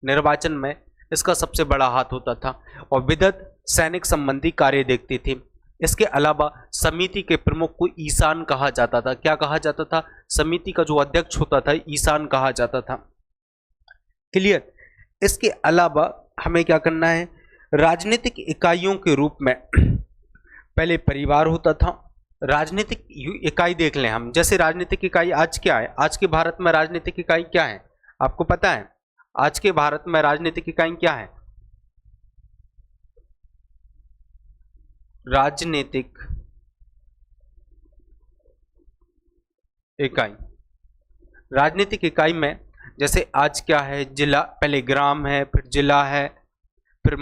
निर्वाचन में इसका सबसे बड़ा हाथ होता था। और विदत सैनिक संबंधी कार्य देखती थी। इसके अलावा समिति के प्रमुख को ईशान कहा जाता था। क्या कहा जाता था, समिति का जो अध्यक्ष होता था ईशान कहा जाता था। क्लियर। इसके अलावा हमें क्या करना है, राजनीतिक इकाइयों के रूप में पहले परिवार होता था, राजनीतिक इकाई देख लें हम, जैसे राजनीतिक इकाई आज क्या है, आज के भारत में राजनीतिक इकाई क्या है, आपको पता है? आज के भारत में राजनीतिक इकाई क्या है? राजनीतिक इकाई, राजनीतिक इकाई में जैसे आज क्या है, जिला, पहले ग्राम है, फिर जिला है, फिर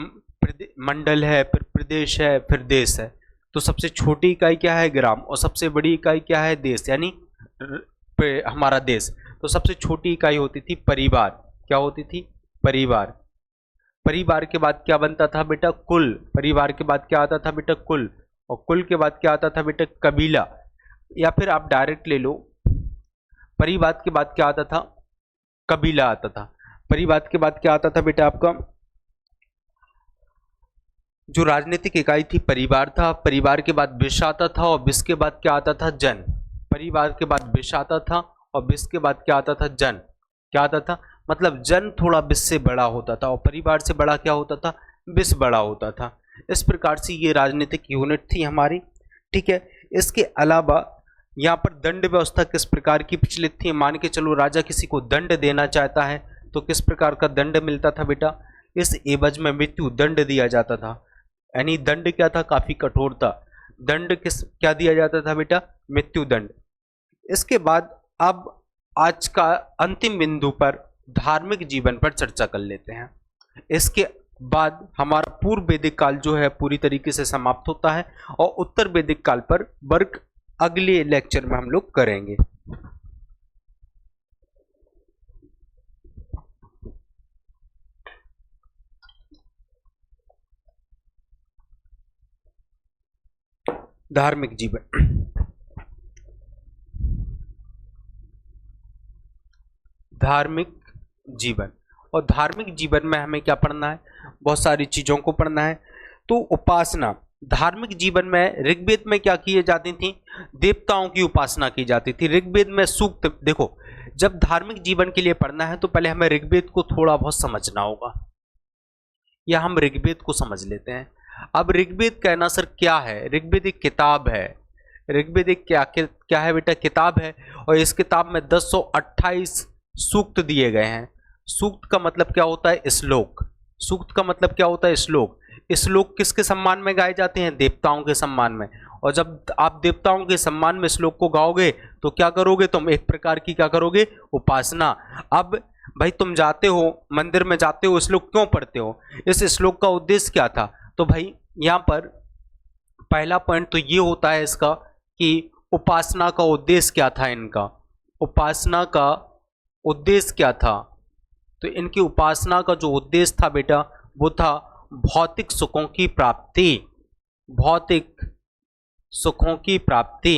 मंडल है, फिर प्रदेश है, फिर देश है। तो सबसे छोटी इकाई क्या है? ग्राम। और सबसे बड़ी इकाई क्या है? देश, यानी हमारा देश। तो सबसे छोटी इकाई होती थी परिवार। क्या होती थी? परिवार। परिवार के बाद क्या बनता था बेटा? कुल। परिवार के बाद क्या आता था बेटा? कुल। और कुल के बाद क्या आता था बेटा? कबीला। या फिर आप डायरेक्ट ले लो, परिवार के बाद क्या आता था? कबीला आता था। परिवार के बाद क्या आता था बेटा आपका? जो राजनीतिक इकाई थी परिवार था, परिवार के बाद विश्व आता था, और विश्व के बाद क्या आता था? जन। परिवार के बाद विश्व आता था, और विश्व के बाद क्या आता था? जन। क्या आता था? मतलब जन थोड़ा विश्व से बड़ा होता था, और परिवार से बड़ा क्या होता था? विश्व बड़ा होता था। इस प्रकार से ये राजनीतिक यूनिट थी हमारी। ठीक है। इसके अलावा यहाँ पर दंड व्यवस्था किस प्रकार की प्रचलित थी? मान के चलो राजा किसी को दंड देना चाहता है तो किस प्रकार का दंड मिलता था बेटा? इस एवज में मृत्यु दंड दिया जाता था। यानी दंड क्या था? काफी कठोर था। दंड क्या दिया जाता था बेटा? मृत्यु दंड। इसके बाद अब आज का अंतिम बिंदु पर धार्मिक जीवन पर चर्चा कर लेते हैं। इसके बाद हमारा पूर्व वैदिक काल जो है पूरी तरीके से समाप्त होता है, और उत्तर वैदिक काल पर वर्ग अगले लेक्चर में हम लोग करेंगे। धार्मिक जीवन, धार्मिक जीवन। और धार्मिक जीवन में हमें क्या पढ़ना है? बहुत सारी चीजों को पढ़ना है। तो उपासना, धार्मिक जीवन में ऋग्वेद में क्या किए जाती थी? देवताओं की उपासना की जाती थी। ऋग्वेद में सूक्त, देखो जब धार्मिक जीवन के लिए पढ़ना है तो पहले हमें ऋग्वेद को थोड़ा बहुत समझना होगा, या हम ऋग्वेद को समझ लेते हैं। अब ऋग्वेद कहना सर क्या है? ऋग्वेद एक किताब है। ऋग्वेद एक क्या है बेटा? किताब है। और इस किताब में 1028 सूक्त दिए गए हैं। सूक्त का मतलब क्या होता है? श्लोक। सूक्त का मतलब क्या होता है? श्लोक। श्लोक किसके सम्मान में गाए जाते हैं? देवताओं के सम्मान में। और जब आप देवताओं के सम्मान में श्लोक को गाओगे तो क्या करोगे तुम? एक प्रकार की क्या करोगे? उपासना। अब भाई तुम जाते हो मंदिर में, जाते हो, श्लोक क्यों पढ़ते हो? इस श्लोक का उद्देश्य क्या था? तो भाई यहाँ पर पहला पॉइंट तो ये होता है इसका कि उपासना का उद्देश्य क्या था इनका? उपासना का उद्देश्य क्या था? तो इनकी उपासना का जो उद्देश्य था बेटा वो था भौतिक सुखों की प्राप्ति। भौतिक सुखों की प्राप्ति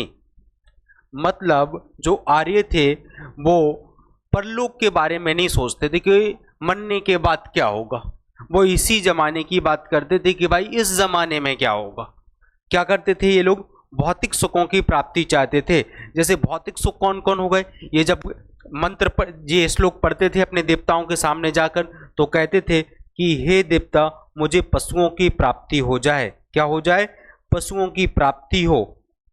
मतलब जो आर्य थे वो परलोक के बारे में नहीं सोचते थे कि मरने के बाद क्या होगा। वो इसी जमाने की बात करते थे कि भाई इस जमाने में क्या होगा। क्या करते थे ये लोग? भौतिक सुखों की प्राप्ति चाहते थे। जैसे भौतिक सुख कौन कौन हो गए? ये जब मंत्र पर ये श्लोक पढ़ते थे अपने देवताओं के सामने जाकर तो कहते थे कि हे देवता मुझे पशुओं की प्राप्ति हो जाए। क्या हो जाए? पशुओं की प्राप्ति हो।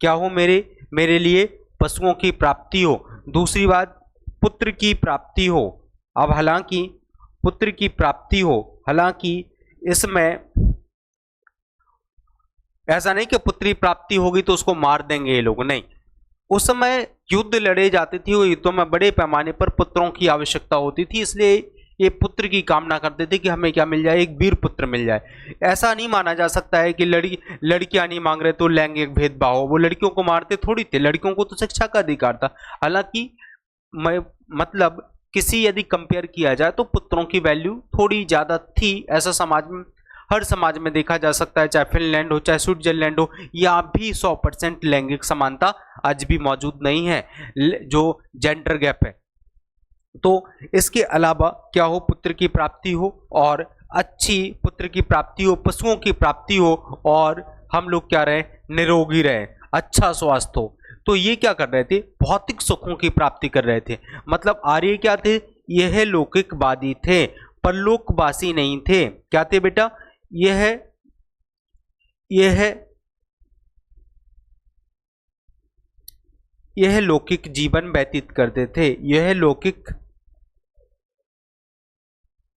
क्या हो? मेरे लिए पशुओं की प्राप्ति हो। दूसरी बात, पुत्र की प्राप्ति हो। अब हालांकि पुत्र की प्राप्ति हो, हालांकि इसमें ऐसा नहीं कि पुत्री प्राप्ति होगी तो उसको मार देंगे ये लोग, नहीं। उस समय युद्ध लड़े जाते थे, वो युद्धों में बड़े पैमाने पर पुत्रों की आवश्यकता होती थी, इसलिए ये पुत्र की कामना करते थे कि हमें क्या मिल जाए? एक वीर पुत्र मिल जाए। ऐसा नहीं माना जा सकता है कि लड़कियां नहीं मांग रहे तो लैंगिक भेदभाव हो। वो लड़कियों को मारते थोड़ी थे, लड़कियों को तो शिक्षा का अधिकार था। हालांकि मतलब किसी यदि कंपेयर किया जाए तो पुत्रों की वैल्यू थोड़ी ज्यादा थी। ऐसा समाज में, हर समाज में देखा जा सकता है, चाहे फिनलैंड हो चाहे स्विट्जरलैंड हो, या भी 100% लैंगिक समानता आज भी मौजूद नहीं है, जो जेंडर गैप है। तो इसके अलावा क्या हो? पुत्र की प्राप्ति हो, और अच्छी पुत्र की प्राप्ति हो, पशुओं की प्राप्ति हो, और हम लोग क्या रहे? निरोगी रहे, अच्छा स्वास्थ्य हो। तो ये क्या कर रहे थे? भौतिक सुखों की प्राप्ति कर रहे थे। मतलब आर्य क्या थे? यह लौकिकवादी थे, परलोकवासी नहीं थे। क्या थे बेटा? यह यह लौकिक जीवन व्यतीत करते थे, यह लौकिक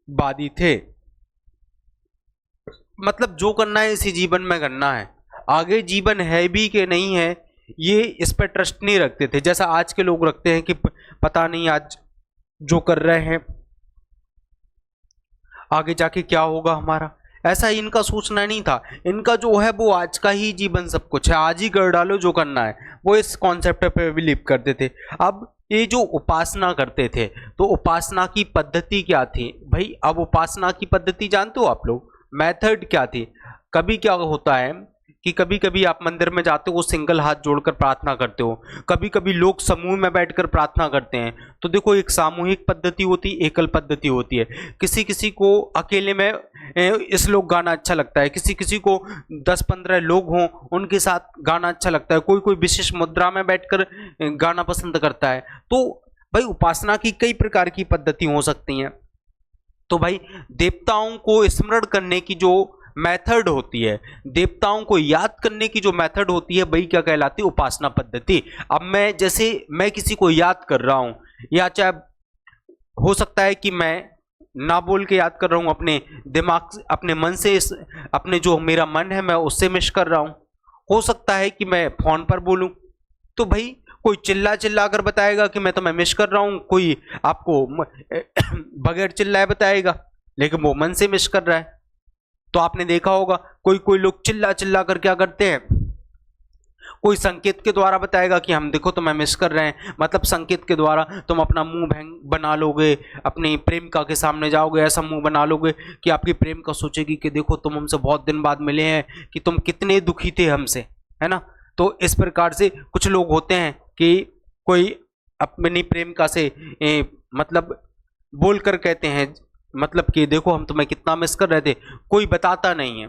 वादी थे। मतलब जो करना है इसी जीवन में करना है, आगे जीवन है भी कि नहीं है ये इस पर ट्रस्ट नहीं रखते थे, जैसा आज के लोग रखते हैं कि पता नहीं आज जो कर रहे हैं आगे जाके क्या होगा हमारा। ऐसा इनका सोचना नहीं था, इनका जो है वो आज का ही जीवन सब कुछ है, आज ही कर डालो जो करना है, वो इस कॉन्सेप्ट पे बिलीव करते थे। अब ये जो उपासना करते थे तो उपासना की पद्धति क्या थी भाई? अब उपासना की पद्धति जानते हो आप लोग, मेथड क्या थी? कभी क्या होता है कि कभी कभी आप मंदिर में जाते हो, सिंगल हाथ जोड़कर प्रार्थना करते हो, कभी कभी लोग समूह में बैठकर प्रार्थना करते हैं। तो देखो, एक सामूहिक पद्धति होती है, एकल पद्धति होती है। किसी किसी को अकेले में इस लोग गाना अच्छा लगता है, किसी किसी को 10-15 लोग हों उनके साथ गाना अच्छा लगता है, कोई कोई विशेष मुद्रा में बैठकर गाना पसंद करता है। तो भाई उपासना की कई प्रकार की पद्धति हो सकती हैं। तो भाई देवताओं को स्मरण करने की जो मेथड होती है, देवताओं को याद करने की जो मेथड होती है, वही क्या कहलाती है? उपासना पद्धति। अब मैं किसी को याद कर रहा हूं, या चाहे हो सकता है कि मैं ना बोल के याद कर रहा हूं, अपने दिमाग से, अपने मन से, अपने जो मेरा मन है मैं उससे मिश कर रहा हूं। हो सकता है कि मैं फोन पर बोलूं, तो भाई कोई चिल्ला चिल्ला कर बताएगा कि मैं तुम्हें मिस कर रहा हूं, कोई आपको बगैर चिल्लाए बताएगा, लेकिन वो मन से मिस कर रहा है। तो आपने देखा होगा कोई कोई लोग चिल्ला चिल्ला कर क्या करते हैं, कोई संकेत के द्वारा बताएगा कि हम देखो तुम्हें मिस कर रहे हैं, मतलब संकेत के द्वारा तुम अपना मुंह बना लोगे, अपनी प्रेमिका के सामने जाओगे, ऐसा मुंह बना लोगे कि आपकी प्रेमिका सोचेगी कि देखो तुम हमसे बहुत दिन बाद मिले हैं, कि तुम कितने दुखी थे हमसे, है ना। तो इस प्रकार से कुछ लोग होते हैं कि कोई अपनी प्रेमिका से मतलब बोल कर कहते हैं, मतलब कि देखो हम तुम्हें कितना मिस कर रहे थे। कोई बताता नहीं है,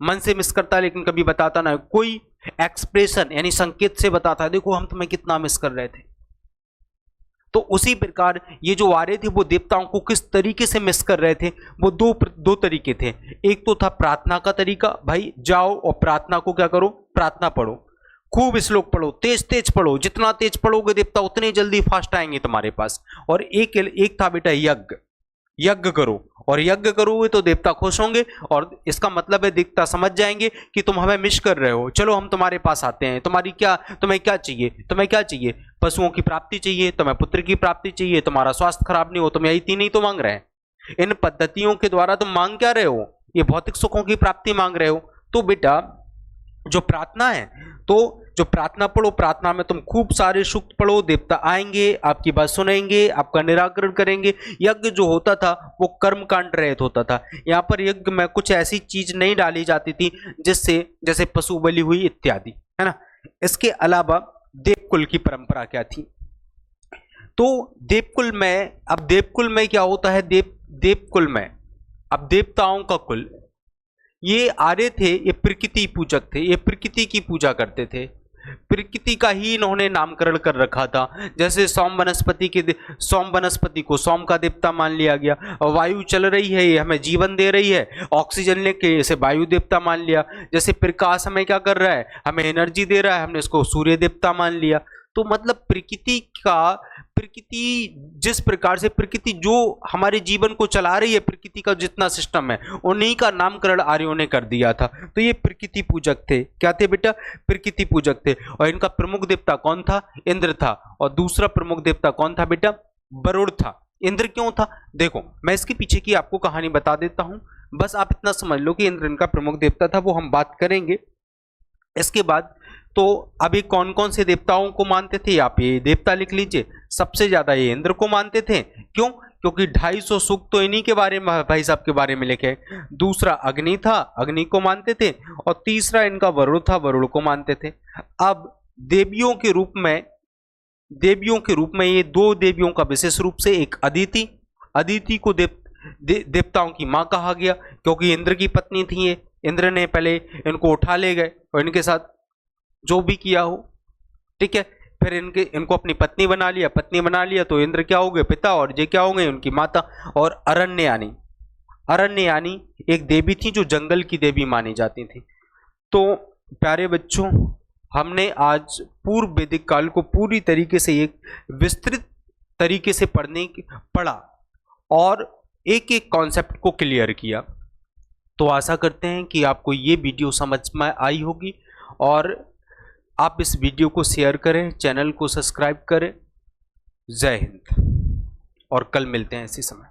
मन से मिस करता है लेकिन कभी बताता नहीं, कोई एक्सप्रेशन यानी संकेत से बताता है, देखो हम तुम्हें कितना मिस कर रहे थे। तो उसी प्रकार ये जो आ रहे थे वो देवताओं को किस तरीके से मिस कर रहे थे, वो दो तरीके थे। एक तो था प्रार्थना का तरीका, भाई जाओ और प्रार्थना को क्या करो, प्रार्थना पढ़ो, खूब श्लोक पढ़ो, तेज तेज पढ़ो, जितना तेज पढ़ोगे देवता उतने जल्दी फास्ट आएंगे तुम्हारे पास। और एक था बेटा यज्ञ, यज्ञ करो, और यज्ञ करोगे तो देवता खुश होंगे, और इसका मतलब है देवता समझ जाएंगे कि तुम हमें मिस कर रहे हो, चलो हम तुम्हारे पास आते हैं, तुम्हें क्या चाहिए, तुम्हें क्या चाहिए, पशुओं की प्राप्ति चाहिए, तुम्हें पुत्र की प्राप्ति चाहिए, तुम्हारा स्वास्थ्य खराब नहीं हो, तुम यही तीन ही तो मांग रहे हैं। इन पद्धतियों के द्वारा तुम मांग क्या रहे हो, ये भौतिक सुखों की प्राप्ति मांग रहे हो। तो बेटा जो प्रार्थना है, तो जो प्रार्थना पढ़ो, प्रार्थना में तुम खूब सारे सूक्त पढ़ो, देवता आएंगे, आपकी बात सुनेंगे, आपका निराकरण करेंगे। यज्ञ जो होता था वो कर्म कांड रहित होता था, यहाँ पर यज्ञ में कुछ ऐसी चीज नहीं डाली जाती थी जिससे, जैसे पशु बलि हुई इत्यादि, है ना। इसके अलावा देवकुल की परंपरा क्या थी, तो देवकुल में क्या होता है, देवकुल में अब देवताओं का कुल, ये आर्य थे, ये प्रकृति पूजक थे, ये प्रकृति की पूजा करते थे, प्रकृति का ही इन्होंने नामकरण कर रखा था। जैसे सोम वनस्पति को सोम का देवता मान लिया गया, वायु चल रही है ये हमें जीवन दे रही है, ऑक्सीजन लेके इसे वायु देवता मान लिया। जैसे प्रकाश हमें क्या कर रहा है, हमें एनर्जी दे रहा है, हमने इसको सूर्य देवता मान लिया। तो मतलब प्रकृति जिस प्रकार से, प्रकृति जो हमारे जीवन को चला रही है, प्रकृति का जितना सिस्टम है उन्हीं का नामकरण आर्यों ने कर दिया था। तो ये प्रकृति पूजक थे। क्या थे बेटा, प्रकृति पूजक थे। और इनका प्रमुख देवता कौन था, इंद्र था। और दूसरा प्रमुख देवता कौन था बेटा, वरुण था। इंद्र क्यों था, देखो मैं इसके पीछे की आपको कहानी बता देता हूं, बस आप इतना समझ लो कि इंद्र इनका प्रमुख देवता था, वो हम बात करेंगे इसके बाद। तो अभी कौन कौन से देवताओं को मानते थे, आप ये देवता लिख लीजिए। सबसे ज्यादा ये इंद्र को मानते थे, क्यों, क्योंकि 250 सूक्त तो इन्हीं के बारे में, भाई साहब के बारे में लिखे। दूसरा अग्नि था, अग्नि को मानते थे। और तीसरा इनका वरुण था, वरुण को मानते थे। अब देवियों के रूप में ये दो देवियों का विशेष रूप से, एक अदिति को देवताओं की मां कहा गया, क्योंकि इंद्र की पत्नी थी ये। इंद्र ने पहले इनको उठा ले गए और इनके साथ जो भी किया हो, ठीक है, फिर इनको अपनी पत्नी बना लिया, तो इंद्र क्या हो गए, पिता, और ये क्या हो गए, उनकी माता। और अरण्ययानी एक देवी थी जो जंगल की देवी मानी जाती थी। तो प्यारे बच्चों, हमने आज पूर्व वैदिक काल को पूरी तरीके से एक विस्तृत तरीके से पढ़ा और एक एक कॉन्सेप्ट को क्लियर किया। तो आशा करते हैं कि आपको ये वीडियो समझ में आई होगी और आप इस वीडियो को शेयर करें, चैनल को सब्सक्राइब करें। जय हिंद और कल मिलते हैं इसी समय।